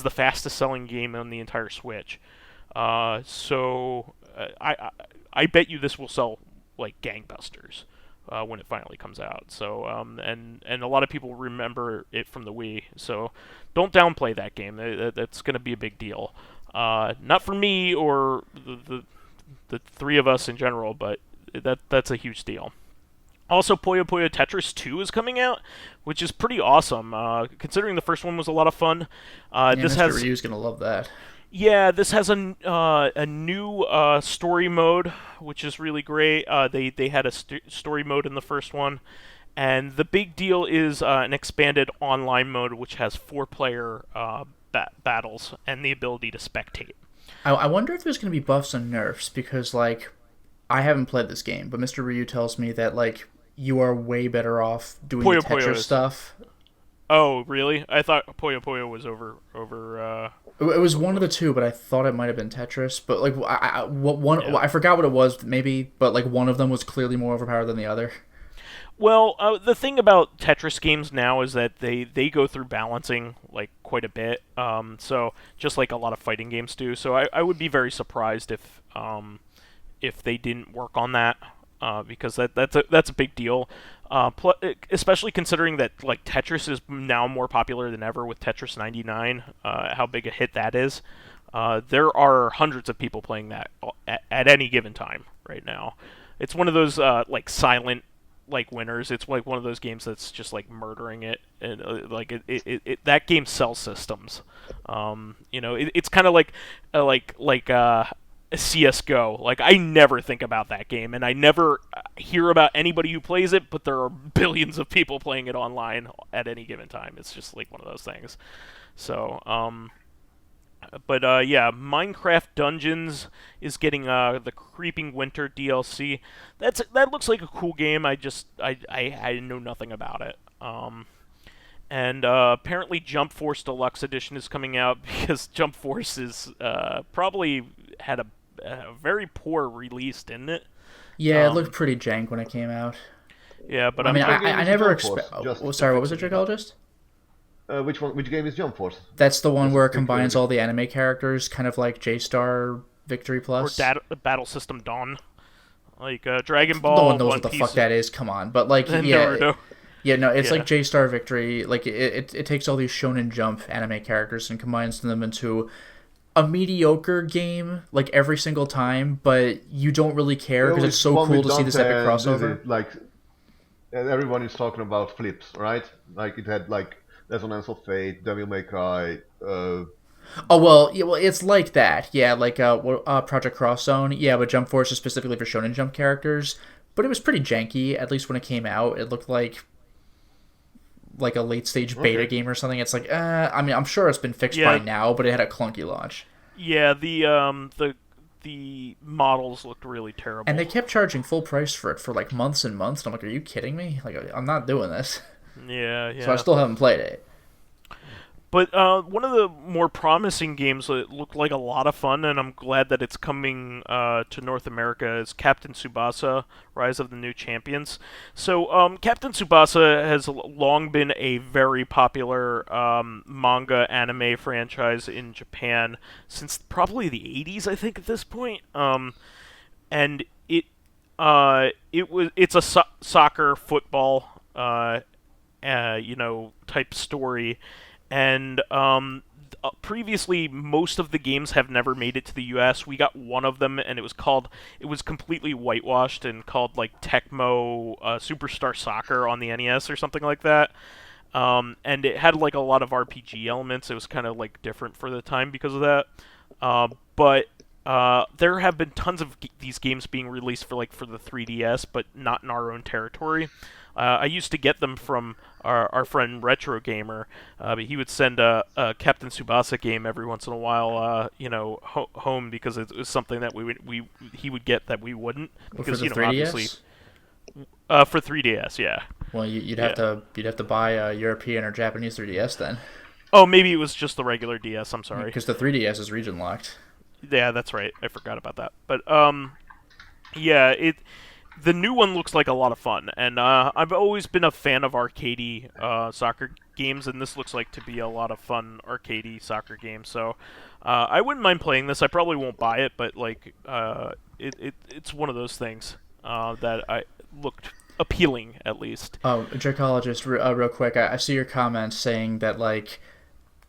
the fastest selling game on the entire Switch. I bet you this will sell like gangbusters when it finally comes out. So and a lot of people remember it from the Wii. So don't downplay that game. That's going to be a big deal. Not for me or the three of us in general, but that's a huge deal. Also, Puyo Puyo Tetris 2 is coming out, which is pretty awesome, considering the first one was a lot of fun. This Mr. has Ryu's gonna love that. Yeah, this has a new story mode, which is really great. They had a story mode in the first one, and the big deal is an expanded online mode, which has 4-player battles and the ability to spectate. I wonder if there's gonna be buffs and nerfs because like I haven't played this game, but Mr. Ryu tells me that like you are way better off doing Puyo the Puyo Tetris is. stuff. Oh, really? I thought Puyo Puyo was over. It was one of the two, but I thought it might have been Tetris. But like, I forgot what it was, maybe. But like, one of them was clearly more overpowered than the other. Well, the thing about Tetris games now is that they go through balancing like quite a bit. So just like a lot of fighting games do. So I would be very surprised if they didn't work on that. Because that's a big deal, especially considering that like Tetris is now more popular than ever with Tetris 99. How big a hit that is. There are hundreds of people playing that at any given time right now. It's one of those like silent like winners. It's like one of those games that's just like murdering it, and that game sells systems. It's kind of like CS:GO. Like I never think about that game, and I never hear about anybody who plays it, but there are billions of people playing it online at any given time. It's just like one of those things. So, yeah, Minecraft Dungeons is getting the Creeping Winter DLC. That looks like a cool game. I know nothing about it. And apparently Jump Force Deluxe Edition is coming out because Jump Force is probably had a very poor release, didn't it? Yeah, it looked pretty jank when it came out. Yeah, but I mean, Which game I is never Jump Force? expect. Just Oh, sorry, what was it, Dracologist? Which one? Which game is Jump Force? That's the one Just where it quick combines review. all the anime characters, kind of like J-Star Victory Plus. or Battle System Dawn, like Dragon No Ball, one knows One what the Piece, fuck that is. Come on, but like, and yeah, Naruto. yeah, no, it's Yeah. like J-Star Victory. Like it takes all these Shonen Jump anime characters and combines them into a mediocre game, like every single time. But you don't really care because it's so cool to see this epic crossover. And everyone is talking about flips, right? Like it had like Resonance of Fate, Devil May Cry. Oh well, yeah, well it's like that, yeah, like Project Cross Zone, yeah, but Jump Force is specifically for Shonen Jump characters. But it was pretty janky, at least when it came out. It looked like a late stage beta game or something. It's like, I mean, I'm sure it's been fixed by now, but it had a clunky launch. Yeah, the models looked really terrible. And they kept charging full price for it for like months and months. And I'm like, are you kidding me? Like, I'm not doing this. Yeah. So I still haven't played it. But one of the more promising games that looked like a lot of fun, and I'm glad that it's coming to North America, is Captain Tsubasa: Rise of the New Champions. So Captain Tsubasa has long been a very popular manga anime franchise in Japan since probably the 80s, I think, at this point. And it's a soccer football type story. And previously, most of the games have never made it to the U.S. We got one of them, and it was completely whitewashed and called like Tecmo Superstar Soccer on the NES or something like that. And it had like a lot of RPG elements. It was kind of like different for the time because of that. But there have been tons of these games being released for the 3DS, but not in our own territory. I used to get them from our friend Retro Gamer, but he would send a Captain Tsubasa game every once in a while, home because it was something that he would get that we wouldn't because for the 3DS? Obviously for 3DS, yeah. Well, you'd have to buy a European or Japanese 3DS then. Oh, maybe it was just the regular DS. I'm sorry. Because the 3DS is region locked. Yeah, that's right. I forgot about that. But yeah, The new one looks like a lot of fun, and I've always been a fan of arcadey soccer games, and this looks like to be a lot of fun arcadey soccer game. So I wouldn't mind playing this. I probably won't buy it, but like it's one of those things that I looked appealing at least. Oh, Dracologist, real quick, I see your comment saying that like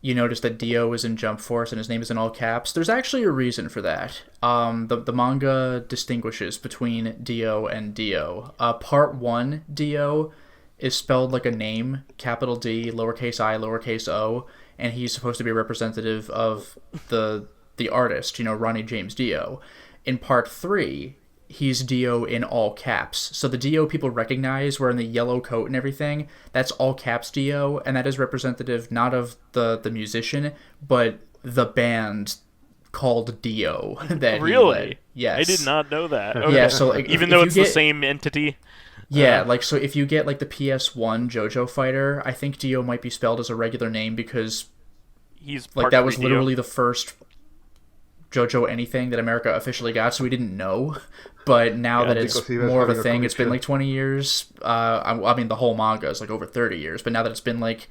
you notice that Dio is in Jump Force and his name is in all caps. There's actually a reason for that. The manga distinguishes between Dio and Dio. Part 1, Dio, is spelled like a name, capital D, lowercase I, lowercase o, and he's supposed to be a representative of the artist, Ronnie James Dio. In Part 3, he's Dio in all caps. So the Dio people recognize wearing the yellow coat and everything, that's all caps Dio, and that is representative not of the musician, but the band called Dio that really? He led. Yes. I did not know that. Okay. Yeah, so like, even though it's the same entity. Yeah, like so if you get like the PS1 JoJo Fighter, I think Dio might be spelled as a regular name because he's like that was Dio. literally the first JoJo anything that America officially got, so we didn't know. But now that it's more of a thing, it's been like 20 years. I mean, the whole manga is like over 30 years, but now that it's been like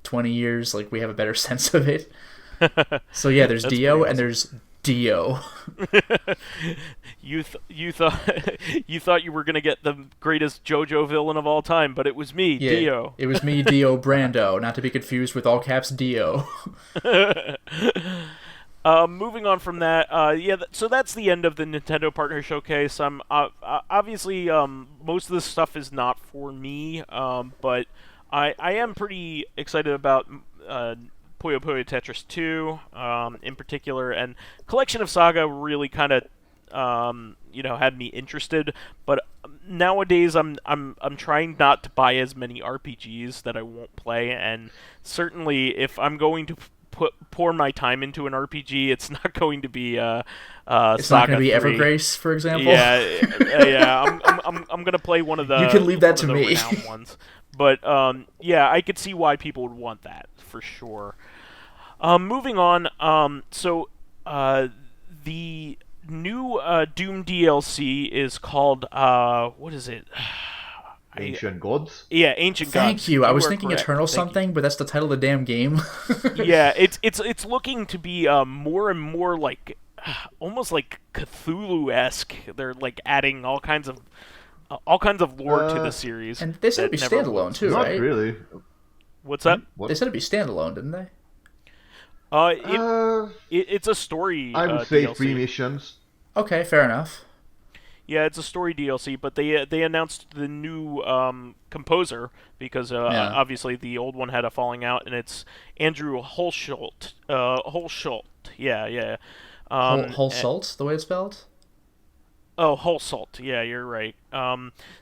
20 years, like we have a better sense of it. So yeah, there's Dio and there's Dio. You thought you were gonna get the greatest JoJo villain of all time, but it was me, Yeah, Dio. It was me, Dio Brando, not to be confused with all caps Dio. Moving on from that, so that's the end of the Nintendo Partner Showcase. Obviously, most of this stuff is not for me, but I am pretty excited about Puyo Puyo Tetris 2, in particular, and Collection of Saga really kind of, had me interested. But nowadays, I'm trying not to buy as many RPGs that I won't play, and certainly if I'm going to pour my time into an RPG, it's not going to be it's Saga not going to be 3. Evergrace, for example. Yeah. I'm gonna play one of the. You can leave that to me. Renowned ones. But I could see why people would want that for sure. Moving on. The new Doom DLC is called what is it? Ancient Gods? Yeah, Ancient Gods. Thank you. I was thinking correct. Eternal something, but that's the title of the damn game. Yeah, it's looking to be more and more like almost like Cthulhu-esque. They're like adding all kinds of lore to the series. And they said it'd be standalone too, right? Not really. What's that? What? They said it'd be standalone, didn't they? It's a story. I would say DLC. 3 missions. Okay, fair enough. Yeah, it's a story DLC, but they announced the new composer because obviously the old one had a falling out, and it's Andrew Hulshult. Yeah. Hulshult, the way it's spelled? Oh, Hulshult. Yeah, you're right.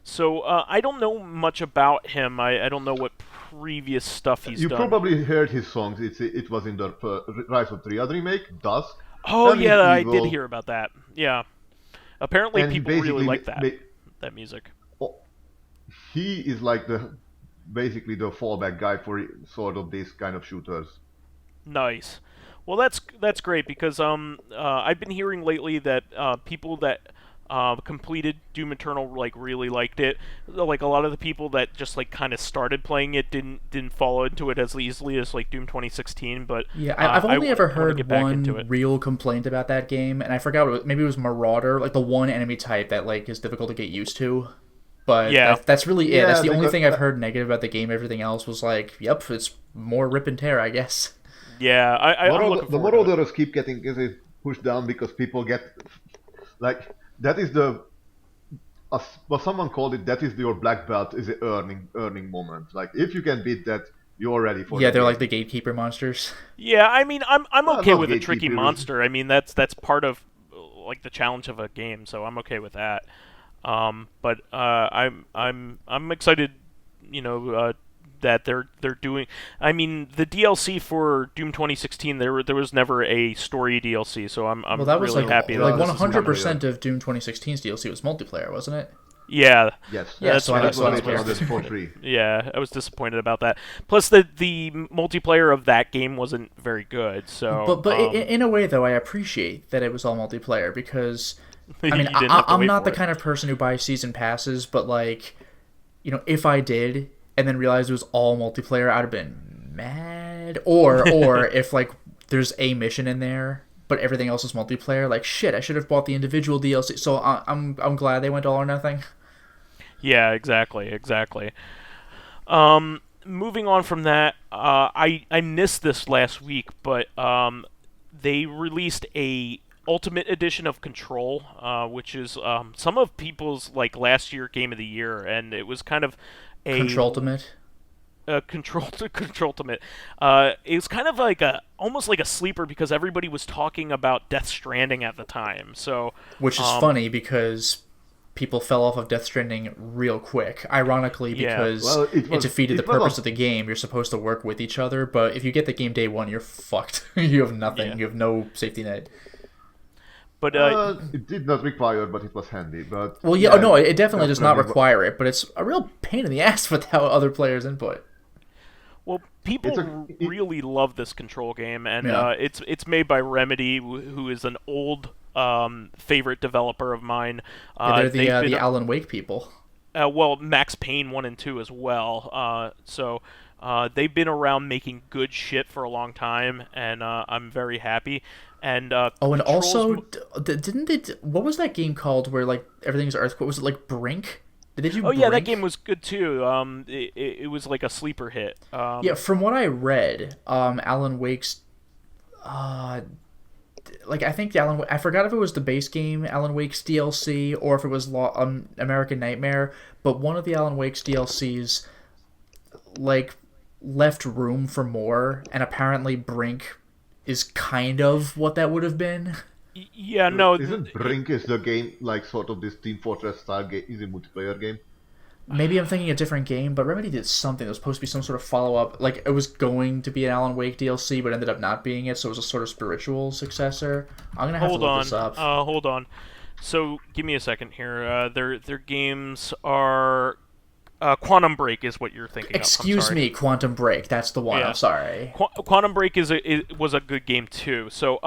So I don't know much about him. I don't know what previous stuff he's done. You probably heard his songs. It was in the Rise of Triad remake, Dusk. Oh yeah, I did hear about that. Yeah. Apparently, people really like that music. He is like basically the fallback guy for sort of these kind of shooters. Nice. Well, that's great because I've been hearing lately that people that completed Doom Eternal like really liked it. Like a lot of the people that just like kind of started playing it didn't follow into it as easily as like Doom 2016. But yeah, I've only ever heard one real complaint about that game, and I forgot maybe it was Marauder, like the one enemy type that like is difficult to get used to. But yeah, that's really it. Yeah, that's the only thing I've heard negative about the game. Everything else was like, yep, it's more rip and tear, I guess. Yeah, the Marauders keep getting pushed down because people get like. That is what someone called it. That is your black belt is the earning moment. Like if you can beat that, you're ready for. Yeah, they're like the gatekeeper monsters. Yeah, I mean, I'm okay with a tricky monster. I mean, that's part of like the challenge of a game, so I'm okay with that. But I'm excited, that they're doing. I mean, the DLC for Doom 2016, there was never a story DLC, so I'm well, that was really like, happy. Like 100% of Doom 2016's DLC was multiplayer, wasn't it? Yeah, Yes. Yeah, that's so I what like People Sonic played on Players. this for free. Yeah, I was disappointed about that. Plus, the multiplayer of that game wasn't very good. So, But in a way, though, I appreciate that it was all multiplayer because, I mean, you didn't have to I'm wait not for the it. kind of person who buys season passes, but like, if I did and then realized it was all multiplayer, I'd have been mad. Or if like there's a mission in there, but everything else is multiplayer, like shit, I should have bought the individual DLC. So I'm glad they went all or nothing. Yeah, exactly. Moving on from that, I missed this last week, but they released a Ultimate Edition of Control, which is some of people's like last year game of the year, and it was kind of a Control Ultimate. Control Ultimate. It was kind of like almost like a sleeper because everybody was talking about Death Stranding at the time. So, Which is funny because people fell off of Death Stranding real quick. Ironically, Yeah. because Well, it defeated the purpose of the game. You're supposed to work with each other, but if you get the game day one, you're fucked. You have nothing. Yeah. You have no safety net. but It did not require, but it was handy. But Well, yeah, no, it definitely Death does not Stranding require it, but it's a real pain in the ass without other players' input. well, people It- really love this Control game, and Yeah. it's made by Remedy, who is an old favorite developer of mine. Yeah, they're they've been the Alan Wake people. well, Max Payne 1 and 2 as well. So they've been around making good shit for a long time, and I'm very happy. And And Control's also, mo- didn't they? What was that game called where like everything's earthquake? Was it like Brink? Did they do? oh yeah, that Brink? game was good too. It was like a sleeper hit. Yeah, from what I read, Alan Wake's, like I think I forgot if it was the base game Alan Wake's DLC or if it was American Nightmare, but one of the Alan Wake's DLCs, like, left room for more, and apparently Brink is kind of what that would have been. Yeah, no. Isn't Brink is the game like sort of this Team Fortress style game? Is a multiplayer game? Maybe I'm thinking a different game, but Remedy did something that was supposed to be some sort of follow-up. Like, it was going to be an Alan Wake DLC, but ended up not being it, so it was a sort of spiritual successor. I'm going to have to look this up. Hold on. So give me a second here. Their games are Quantum Break is what you're thinking Excuse of. me, Quantum Break. That's the one. Yeah. I'm sorry. Quantum Break was a good game too. So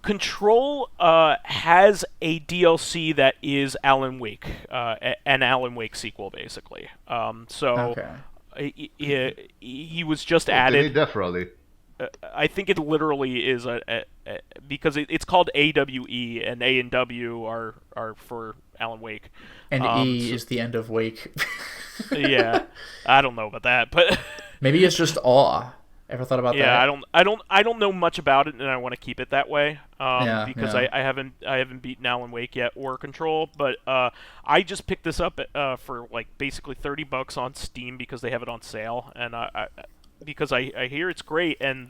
Control has a DLC that is Alan Wake, an Alan Wake sequel, basically. He was just added. Definitely. I think it literally is because it's called AWE, and A and W are for Alan Wake. And E is the end of Wake. Yeah, I don't know about that, but Maybe it's just awe. Ever thought about that? yeah, I don't know much about it, and I want to keep it that way. Because yeah. I haven't beaten Alan Wake yet or Control, but I just picked this up for like basically $30 on Steam because they have it on sale, and because I hear it's great, and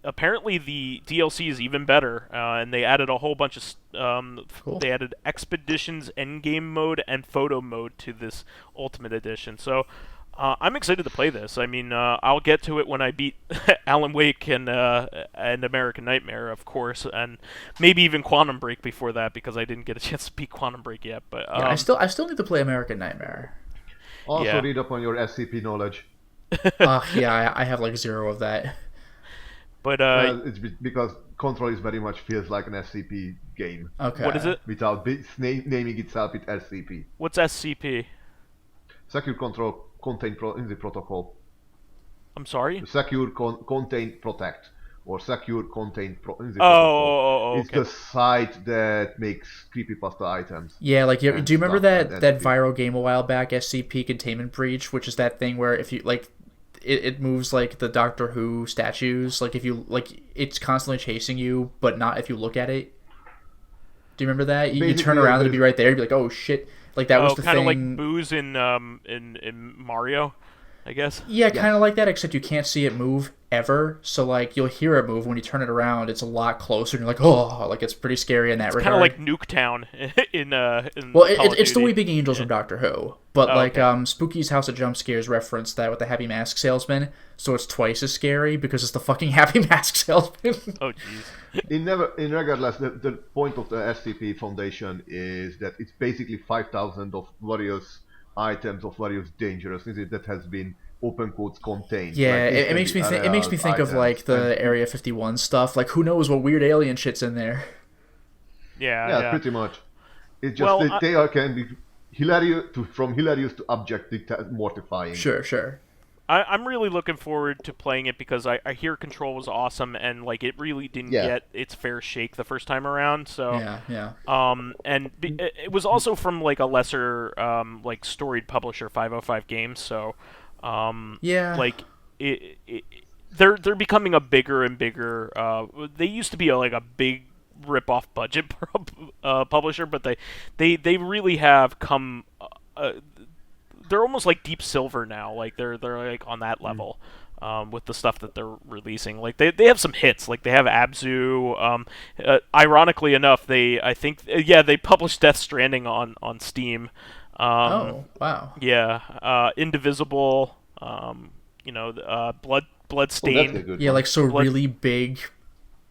apparently the DLC is even better, and they added a whole bunch of Cool. they added Expeditions Endgame mode and Photo mode to this Ultimate Edition. So I'm excited to play this. I mean, I'll get to it when I beat Alan Wake and American Nightmare, of course, and maybe even Quantum Break before that because I didn't get a chance to beat Quantum Break yet. But Yeah, I still need to play American Nightmare. Also, Yeah. read up on your SCP knowledge. Yeah, I have like zero of that. but It's because Control is very much feels like an SCP game Okay. what is it? without naming itself with SCP. What's SCP? Secure Control Contain in the protocol. I'm sorry. Secure Contain Protect or Secure Contain in the Oh, protocol. It's okay. the site that makes creepypasta items. Yeah, like, do you remember stuff, that and viral game a while back, SCP Containment Breach, which is that thing where if you, like, it moves, like, the Doctor Who statues, like, if you, like, it's constantly chasing you, but not if you look at it? Do you remember that? You turn Basically, around and it'd be right there, you'd be like, oh, shit. Like, that was the kind of thing... like Booze in Mario. I guess. Yeah, kind of like that, except you can't see it move ever. So like you'll hear it move when you turn it around. It's a lot closer, and you're like, oh, like it's pretty scary in that regard. Kind of like Nuketown in Well, Call of it's the Duty. Weeping Angels from Doctor Who, but Oh, like okay. Spooky's House of Jump Scares referenced that with the Happy Mask Salesman, so it's twice as scary because it's the fucking Happy Mask Salesman. Oh jeez. In regardless, the point of the SCP Foundation is that it's basically 5,000 of various items of various dangerous things that has been open quotes contained. Yeah, Like, it makes me think. It makes me think of items, like the and Area 51 stuff. Like, who knows what weird alien shit's in there? yeah, pretty much. It's just Well, they are can be hilarious from hilarious to abjectly mortifying. Sure. I'm really looking forward to playing it because I hear Control was awesome and like it really didn't Yeah. get its fair shake the first time around. So Yeah. it was also from like a lesser like storied publisher, 505 Games. So Yeah. like they're becoming a bigger and bigger. They used to be like a big rip-off budget publisher, but they really have come. They're almost like Deep Silver now. Like they're like on that level with the stuff that they're releasing. Like they have some hits. Like they have Abzu. Ironically enough, they published Death Stranding on Steam. Oh, wow. Yeah, Indivisible. Oh, that's a Bloodstained. good Yeah, one. like so really big,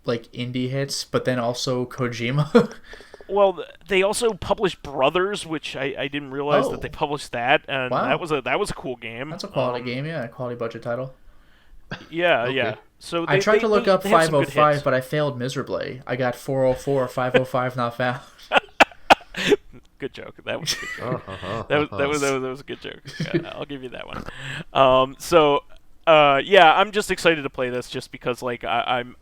like indie hits, but then also Kojima. Well, they also published Brothers, which I didn't realize that they Oh. published that, and Wow. that was a cool game. That's a quality game, yeah, a quality budget title. Yeah, Okay. yeah. So I tried to look up they have some good 505, hits. but I failed miserably. I got 404, 505 not found. Good joke. That was a good joke. Uh-huh. That was a good joke. Yeah, I'll give you that one. Yeah, I'm just excited to play this just because like I've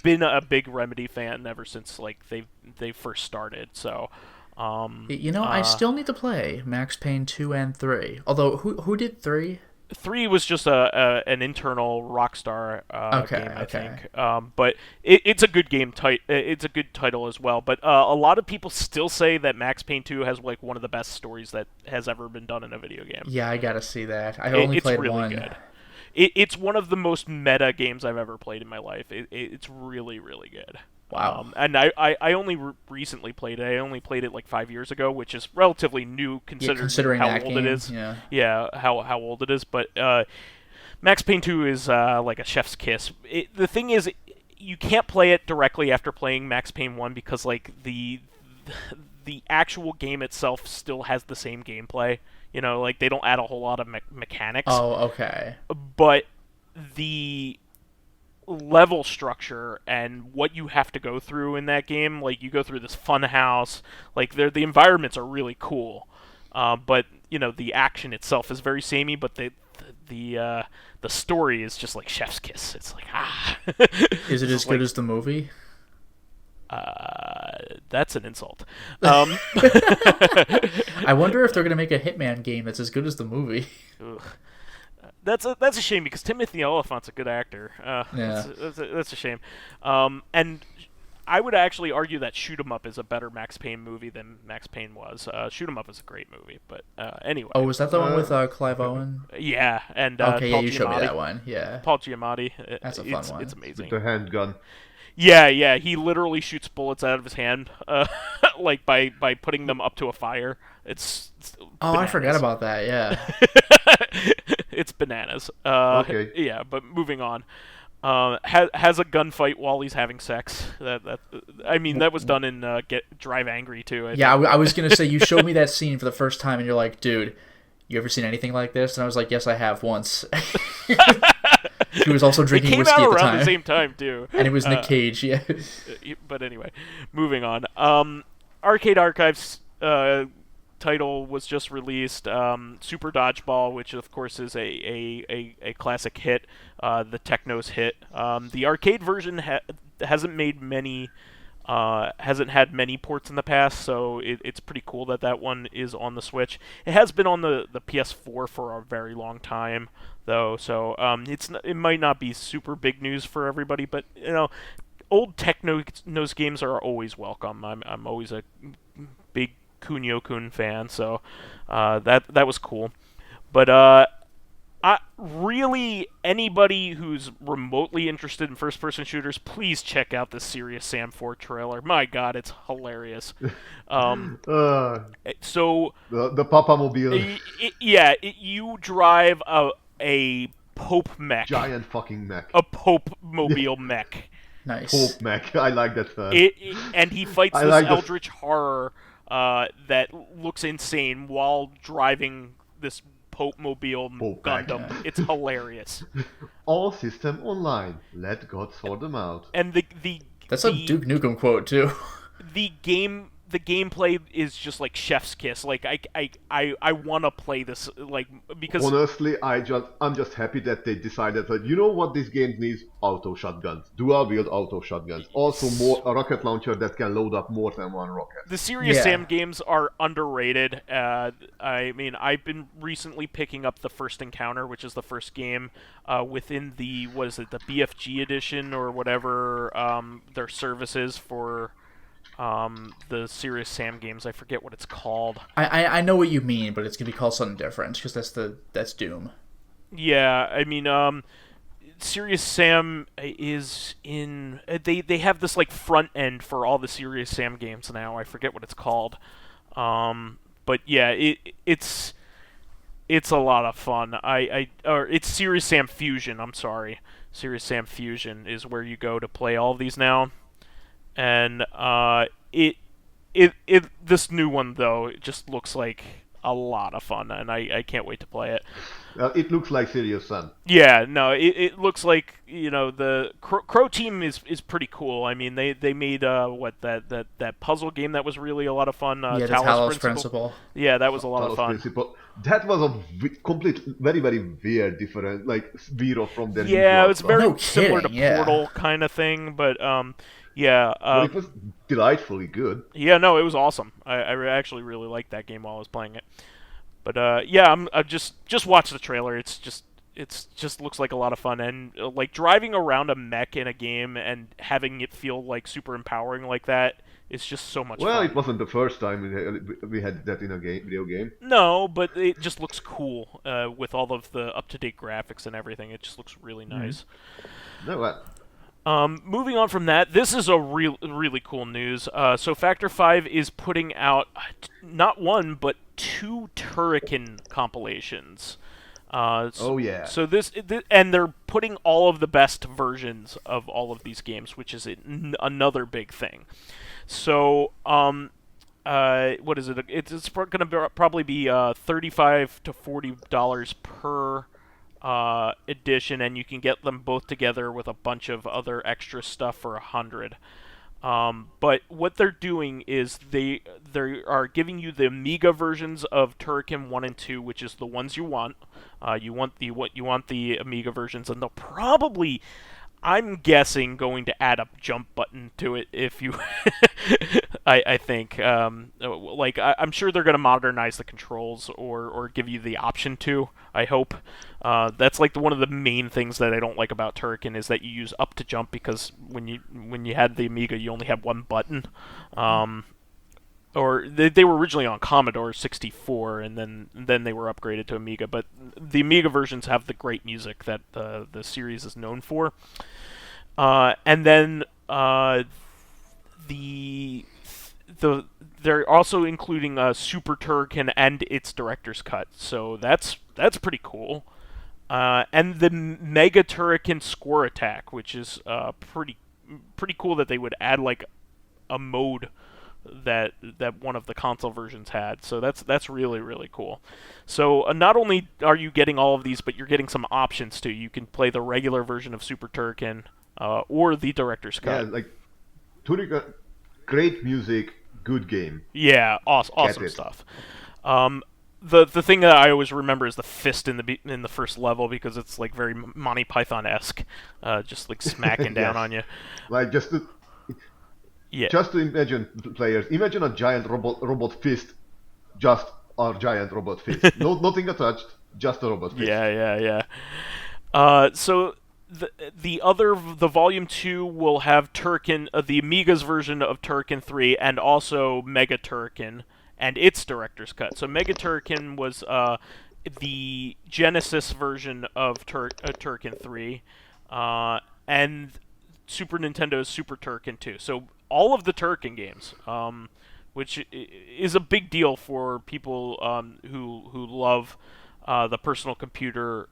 been a big Remedy fan ever since like they first started. So I still need to play Max Payne 2 and 3. Although, who did 3? 3 was just an internal Rockstar game, I Okay. think. But it's a good game. It's a good title as well. But a lot of people still say that Max Payne 2 has like one of the best stories that has ever been done in a video game. Yeah, I gotta see that. I only It's played really one. good. It's one of the most meta games I've ever played in my life. It's really, really good. Wow. And I only recently played it. I only played it like 5 years ago, which is relatively new Considering how that old game, it is. yeah. How old it is. But Max Payne 2 is like a chef's kiss. The thing is, you can't play it directly after playing Max Payne 1 because like the actual game itself still has the same gameplay. You know, like they don't add a whole lot of mechanics. Oh, okay. But the level structure and what you have to go through in that game, like you go through this fun house, like the environments are really cool. But you know, the action itself is very samey, but the story is just like chef's kiss. It's like Is it as good as the movie? That's an insult. I wonder if they're gonna make a Hitman game that's as good as the movie. Ugh. That's a shame because Timothy Oliphant's a good actor. Yeah. That's a shame. And I would actually argue that Shoot 'Em Up is a better Max Payne movie than Max Payne was. Shoot 'Em Up is a great movie, but anyway. Oh, was that the one with Clive Owen? Yeah, and Okay, yeah, Paul you showed me Giamatti. that one. Yeah. Paul Giamatti. That's a fun one. It's amazing. With the handgun. Yeah, he literally shoots bullets out of his hand, like by putting them up to a fire. It's Oh, bananas. I forgot about that. Yeah. It's bananas. Okay. Yeah, but moving on. Has a gunfight while he's having sex. That was done in Drive Angry too. I Yeah, think. I was gonna say you showed me that scene for the first time, and you're like, "Dude, you ever seen anything like this?" And I was like, "Yes, I have once." He was also It drinking came whiskey out at the around time, the same time too. and it was Nick Cage. Yeah. But anyway, moving on. Arcade Archives title was just released. Super Dodgeball, which of course is a classic hit, the Technos hit. The arcade version hasn't had many ports in the past, so it's pretty cool that one is on the Switch. It has been on the PS4 for a very long time, though, so it might not be super big news for everybody, but you know, old Technos games are always welcome. I'm always a big Kunio-kun fan, so that was cool. But really, anybody who's remotely interested in first-person shooters, please check out the Serious Sam 4 trailer. My God, it's hilarious. So the Papa Mobile. You drive a Pope mech. Giant fucking mech. A Pope mobile mech. Nice. Pope mech. I like that term. And he fights this eldritch horror that looks insane while driving this Pope mobile Gundam. Mech. It's hilarious. All system online. Let God sort them out. And that's a Duke Nukem quote too. The gameplay is just like chef's kiss. Like I want to play this, like, because honestly, I'm just happy that they decided that, you know what this game needs? Auto shotguns. Dual wield auto shotguns. Also a rocket launcher that can load up more than one rocket. The Serious Sam games are underrated. I mean, I've been recently picking up the First Encounter, which is the first game within the the BFG edition or whatever their services for the Serious Sam games. I forget what it's called. I know what you mean, but it's gonna be called something different because that's Doom. Yeah, I mean, Serious Sam is in. They have this like front end for all the Serious Sam games now. I forget what it's called. But yeah, it's a lot of fun. Or it's Serious Sam Fusion. I'm sorry, Serious Sam Fusion is where you go to play all of these now. And this new one though, it just looks like a lot of fun, and I can't wait to play it. It looks like Serious Sam. Yeah, no, it looks like, you know, the Crow team is pretty cool. I mean, they made that puzzle game that was really a lot of fun. The Talos Principle. Yeah, that was a lot of fun. Principle. That was a complete, very, very weird, different, like Vero from their. Yeah, it was very similar to Portal kind of thing, but yeah. But it was delightfully good. Yeah, no, it was awesome. I actually really liked that game while I was playing it. But yeah, I just watched the trailer. It's just looks like a lot of fun, and like driving around a mech in a game and having it feel like super empowering like that is just so much fun. Well, it wasn't the first time we had that in a video game. No, but it just looks cool with all of the up-to-date graphics and everything. It just looks really nice. No, what? Moving on from that, this is a really cool news. So Factor 5 is putting out not one, but 2 Turrican compilations. Oh yeah. So and they're putting all of the best versions of all of these games, which is another big thing. So, what is it? It's going to probably be $35 to $40 per edition, and you can get them both together with a bunch of other extra stuff for $100. But what they're doing is they are giving you the Amiga versions of Turrican 1 and 2, which is the ones you want. You want the Amiga versions, and they'll probably, I'm guessing, going to add a jump button to it if you I think I'm sure they're going to modernize the controls or give you the option to. I hope. That's like one of the main things that I don't like about Turrican is that you use up to jump, because when you had the Amiga, you only had one button. Or they were originally on Commodore 64, and then they were upgraded to Amiga. But the Amiga versions have the great music that the series is known for. And then they're also including Super Turrican and its director's cut, so that's pretty cool. And the Mega Turrican Score Attack, which is pretty cool that they would add like a mode that one of the console versions had. So that's really, really cool. So not only are you getting all of these, but you're getting some options too. You can play the regular version of Super Turrican or the director's cut. Yeah, like Turrican, great music, good game. Yeah, awesome stuff. The thing that I always remember is the fist in the first level, because it's like very Monty Python-esque, just like smacking down on you. Like just to imagine players, imagine a giant robot fist, just a giant robot fist. Nothing attached, just a robot fist. Yeah. So the Volume 2 will have Turrican, the Amiga's version of Turrican 3, and also Mega Turrican and its director's cut. So Mega Turrican was the Genesis version of Turrican 3, and Super Nintendo's Super Turrican 2. So all of the Turrican games, which is a big deal for people who love the personal computer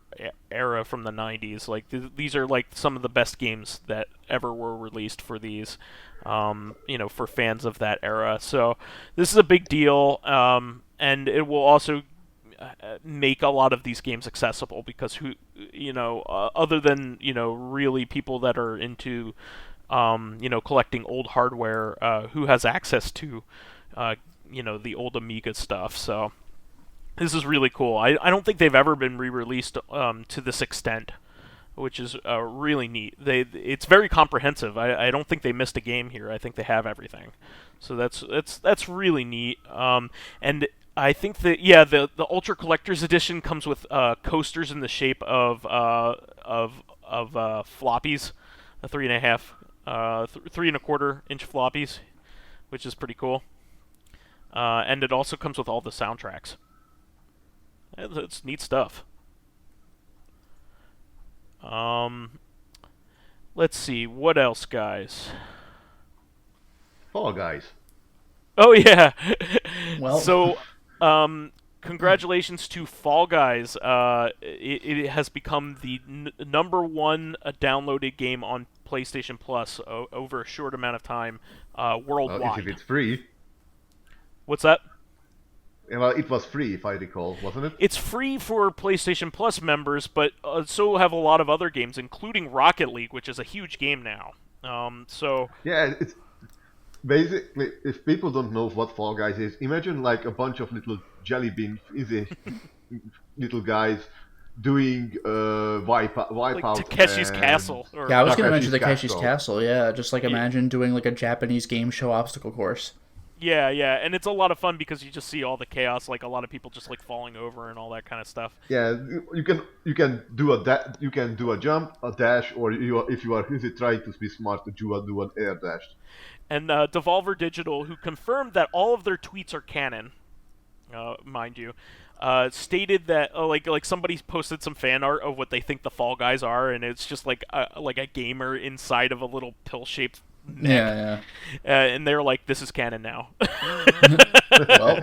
era from the 90s. Like these are like some of the best games that ever were released for these, for fans of that era. So this is a big deal, and it will also make a lot of these games accessible because other than really people that are into collecting old hardware, who has access to the old Amiga stuff. So this is really cool. I don't think they've ever been re-released to this extent, which is really neat. It's very comprehensive. I don't think they missed a game here. I think they have everything. So that's really neat. And I think that the Ultra Collector's Edition comes with coasters in the shape of floppies, a 3.25-inch floppies, which is pretty cool. And it also comes with all the soundtracks. It's neat stuff. Let's see, what else, guys? Fall Guys. Oh yeah. Well, so congratulations to Fall Guys. It has become the number one downloaded game on PlayStation Plus over a short amount of time worldwide. Well, if it's free. What's that? Well, it was free, if I recall, wasn't it? It's free for PlayStation Plus members, but so have a lot of other games, including Rocket League, which is a huge game now. Yeah, it's basically, if people don't know what Fall Guys is, imagine like a bunch of little jelly bean fizzy little guys doing wipeout. Like Takeshi's Castle. Yeah, I was going to mention Takeshi's Takeshi's Castle. Yeah, just like imagine doing like a Japanese game show obstacle course. Yeah, and it's a lot of fun because you just see all the chaos, like a lot of people just like falling over and all that kind of stuff. Yeah, you can do a jump, a dash, or if you are really trying to be smart, do an air dash. And Devolver Digital, who confirmed that all of their tweets are canon, mind you, stated that like somebody posted some fan art of what they think the Fall Guys are, and it's just like a gamer inside of a little pill-shaped neck. Yeah. And they're like, this is canon now. Well,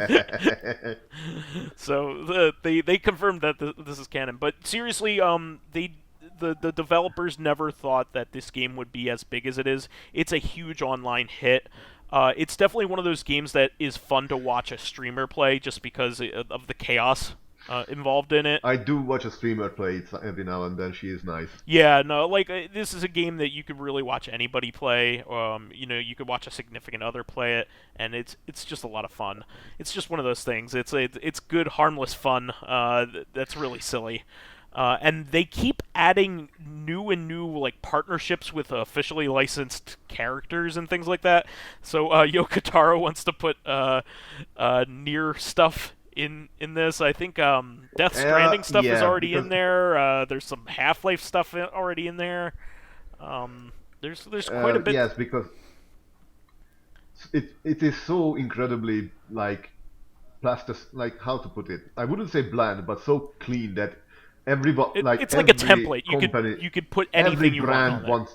so they confirmed that this is canon. But seriously, the developers never thought that this game would be as big as it is. It's a huge online hit. It's definitely one of those games that is fun to watch a streamer play just because of the chaos involved in it. I do watch a streamer play it every now and then. She is nice. Yeah, no, like this is a game that you could really watch anybody play. You could watch a significant other play it, and it's just a lot of fun. It's just one of those things. It's good, harmless fun. That's really silly. And they keep adding new like partnerships with officially licensed characters and things like that. So Yoko Taro wants to put Nier stuff in this. I think Death Stranding stuff is already in there. There's some Half-Life stuff already in there. There's quite a bit. Yes, because it is so incredibly like like how to put it. I wouldn't say bland, but so clean that everybody it's like a template. You could put anything you want on it. Every brand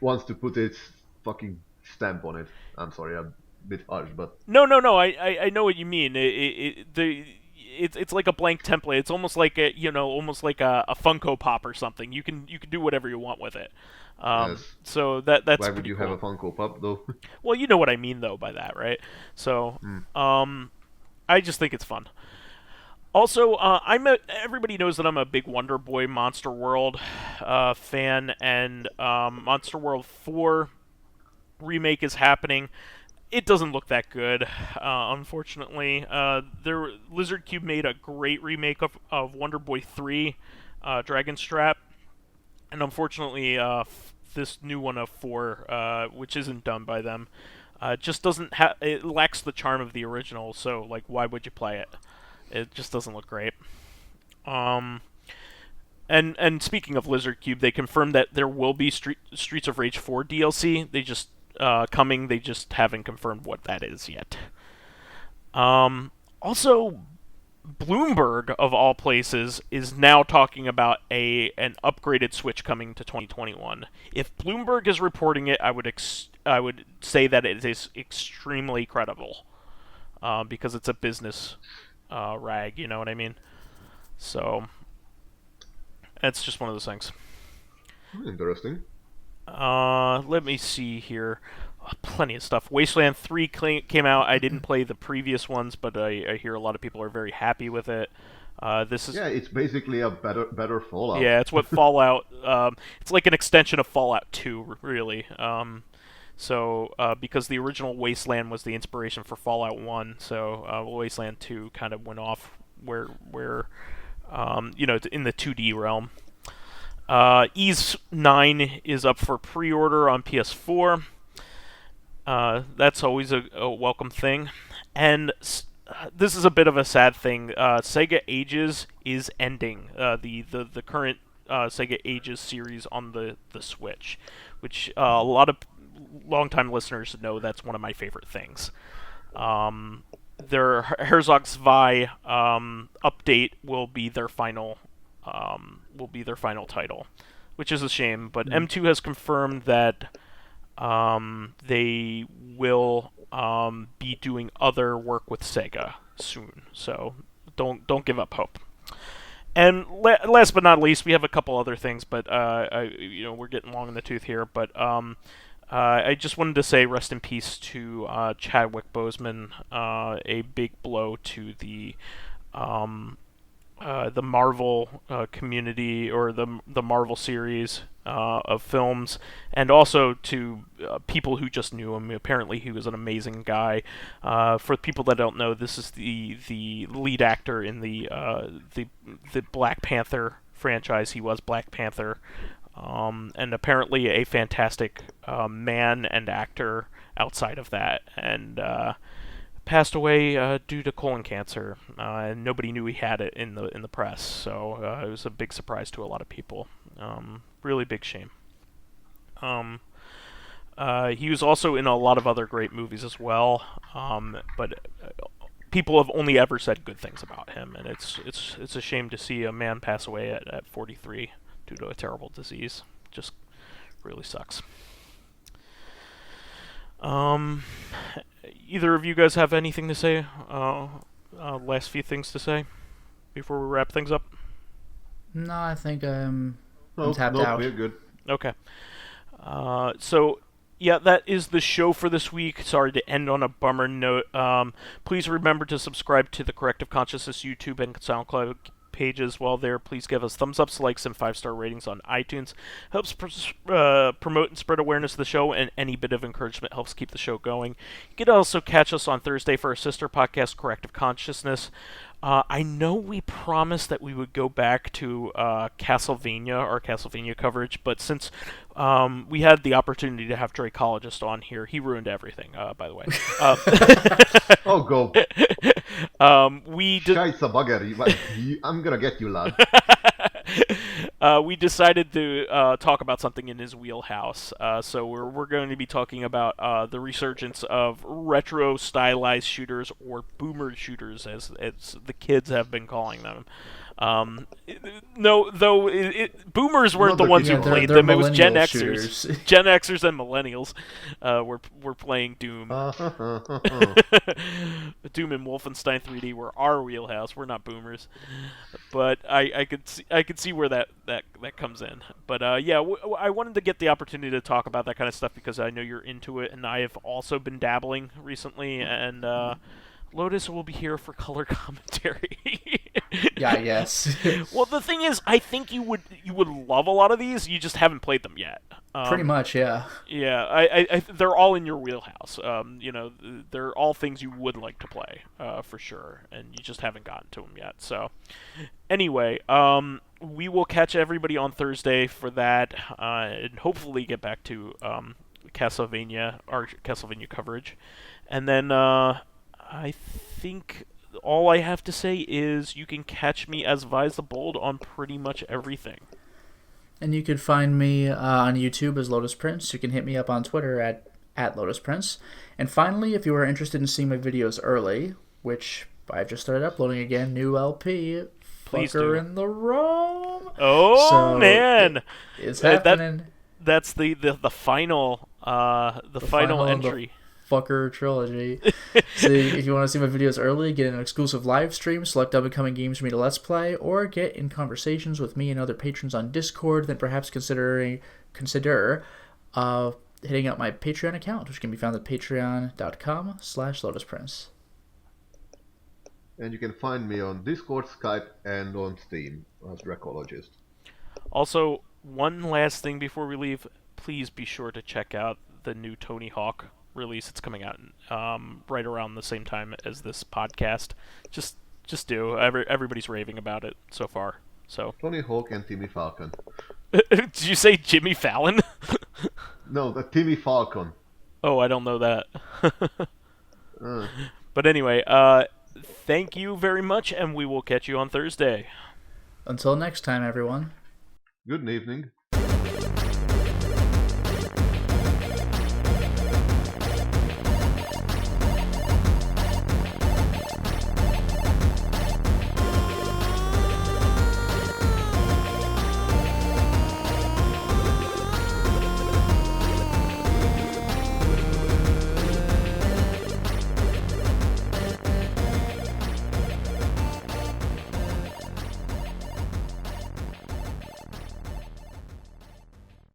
wants to put its fucking stamp on it. I'm sorry, I'm a bit harsh, but no. I know what you mean. It's like a blank template. It's almost like a Funko Pop or something. You can do whatever you want with it. yes. So that's why would you cool. have a Funko Pop though? Well, you know what I mean though by that, right? So I just think it's fun. Also, everybody knows that I'm a big Wonder Boy Monster World fan, and Monster World 4 remake is happening. It doesn't look that good, unfortunately. Lizard Cube made a great remake of Wonder Boy 3, Dragon Strap, and unfortunately, this new one of 4, which isn't done by them, just doesn't it lacks the charm of the original. So, like, why would you play it? It just doesn't look great. And speaking of Lizard Cube, they confirmed that there will be Streets of Rage 4 DLC. They just coming. They just haven't confirmed what that is yet. Also, Bloomberg, of all places, is now talking about an upgraded Switch coming to 2021. If Bloomberg is reporting it, I would say that it is extremely credible, because it's a business rag. You know what I mean? So that's just one of those things. Interesting. Let me see here. Plenty of stuff. Wasteland 3 came out. I didn't play the previous ones, but I hear a lot of people are very happy with it. This is it's basically a better Fallout. Yeah, it's what Fallout. It's like an extension of Fallout 2, really. Because the original Wasteland was the inspiration for Fallout 1, so Wasteland 2 kind of went off where in the 2D realm. Ys 9 is up for pre-order on PS4. That's always a welcome thing. And this is a bit of a sad thing. Sega Ages is ending. The current Sega Ages series on the Switch, which a lot of longtime listeners know that's one of my favorite things. Their Herzog Zwei update will be their final title, which is a shame. But M2 has confirmed that they will be doing other work with Sega soon, so don't give up hope. And last but not least, we have a couple other things, but we're getting long in the tooth here. But I just wanted to say rest in peace to Chadwick Boseman, a big blow to the Marvel community, or the Marvel series of films, and also to people who just knew him. Apparently, he was an amazing guy. For people that don't know, this is the lead actor in the Black Panther franchise. He was Black Panther, and apparently a fantastic man and actor outside of that, and passed away due to colon cancer, and nobody knew he had it in the press. So it was a big surprise to a lot of people. Really big shame. He was also in a lot of other great movies as well, but people have only ever said good things about him, and it's a shame to see a man pass away at 43 due to a terrible disease. Just really sucks. Either of you guys have anything to say? Last few things to say before we wrap things up? No, I think I'm No, tapped out. we're good. Okay. So, yeah, that is the show for this week. Sorry to end on a bummer note. Please remember to subscribe to the Corrective Consciousness YouTube and SoundCloud pages. While there, please give us thumbs ups, likes, and 5-star ratings on iTunes. Helps promote and spread awareness of the show, and any bit of encouragement helps keep the show going. You can also catch us on Thursday for our sister podcast, Corrective Consciousness. I know we promised that we would go back to our Castlevania coverage, but since we had the opportunity to have Dracologist on here, he ruined everything, by the way. Oh, go. We did. Scheiße bugger. I'm gonna get you, lad. We decided to talk about something in his wheelhouse. So we're going to be talking about the resurgence of retro stylized shooters, or boomer shooters, as the kids have been calling them. Boomers weren't the ones who played them. It was Gen Xers. Gen Xers and millennials were playing Doom. Doom and Wolfenstein 3D were our wheelhouse. We're not boomers, but I could see where that comes in. But I wanted to get the opportunity to talk about that kind of stuff because I know you're into it, and I have also been dabbling recently, and Lotus will be here for color commentary. Yeah, yes. Well, the thing is, I think you would love a lot of these. You just haven't played them yet. Pretty much, yeah. Yeah, I they're all in your wheelhouse. They're all things you would like to play, for sure, and you just haven't gotten to them yet. So, anyway, we will catch everybody on Thursday for that, and hopefully get back to our Castlevania coverage, and then I think all I have to say is you can catch me as vysethebold on pretty much everything. And you can find me on YouTube as Lotus Prince. You can hit me up on Twitter at Lotus Prince. And finally, if you are interested in seeing my videos early, which But I just started uploading again. New LP. Please Fucker do. in the Rome. Oh, So, man! It's happening. That's the final final entry. Fucker trilogy. See, if you want to see my videos early, get an exclusive live stream, select up-and-coming games for me to Let's Play, or get in conversations with me and other patrons on Discord, then perhaps consider hitting up my Patreon account, which can be found at patreon.com/lotusprince. And you can find me on Discord, Skype, and on Steam as Dracologist. Also, one last thing before we leave, please be sure to check out the new Tony Hawk release. It's coming out right around the same time as this podcast. Just do. Everybody's raving about it so far. So Tony Hawk and Timmy Falcon. Did you say Jimmy Fallon? No, the Timmy Falcon. Oh, I don't know that. But anyway, thank you very much, and we will catch you on Thursday. Until next time, everyone. Good evening.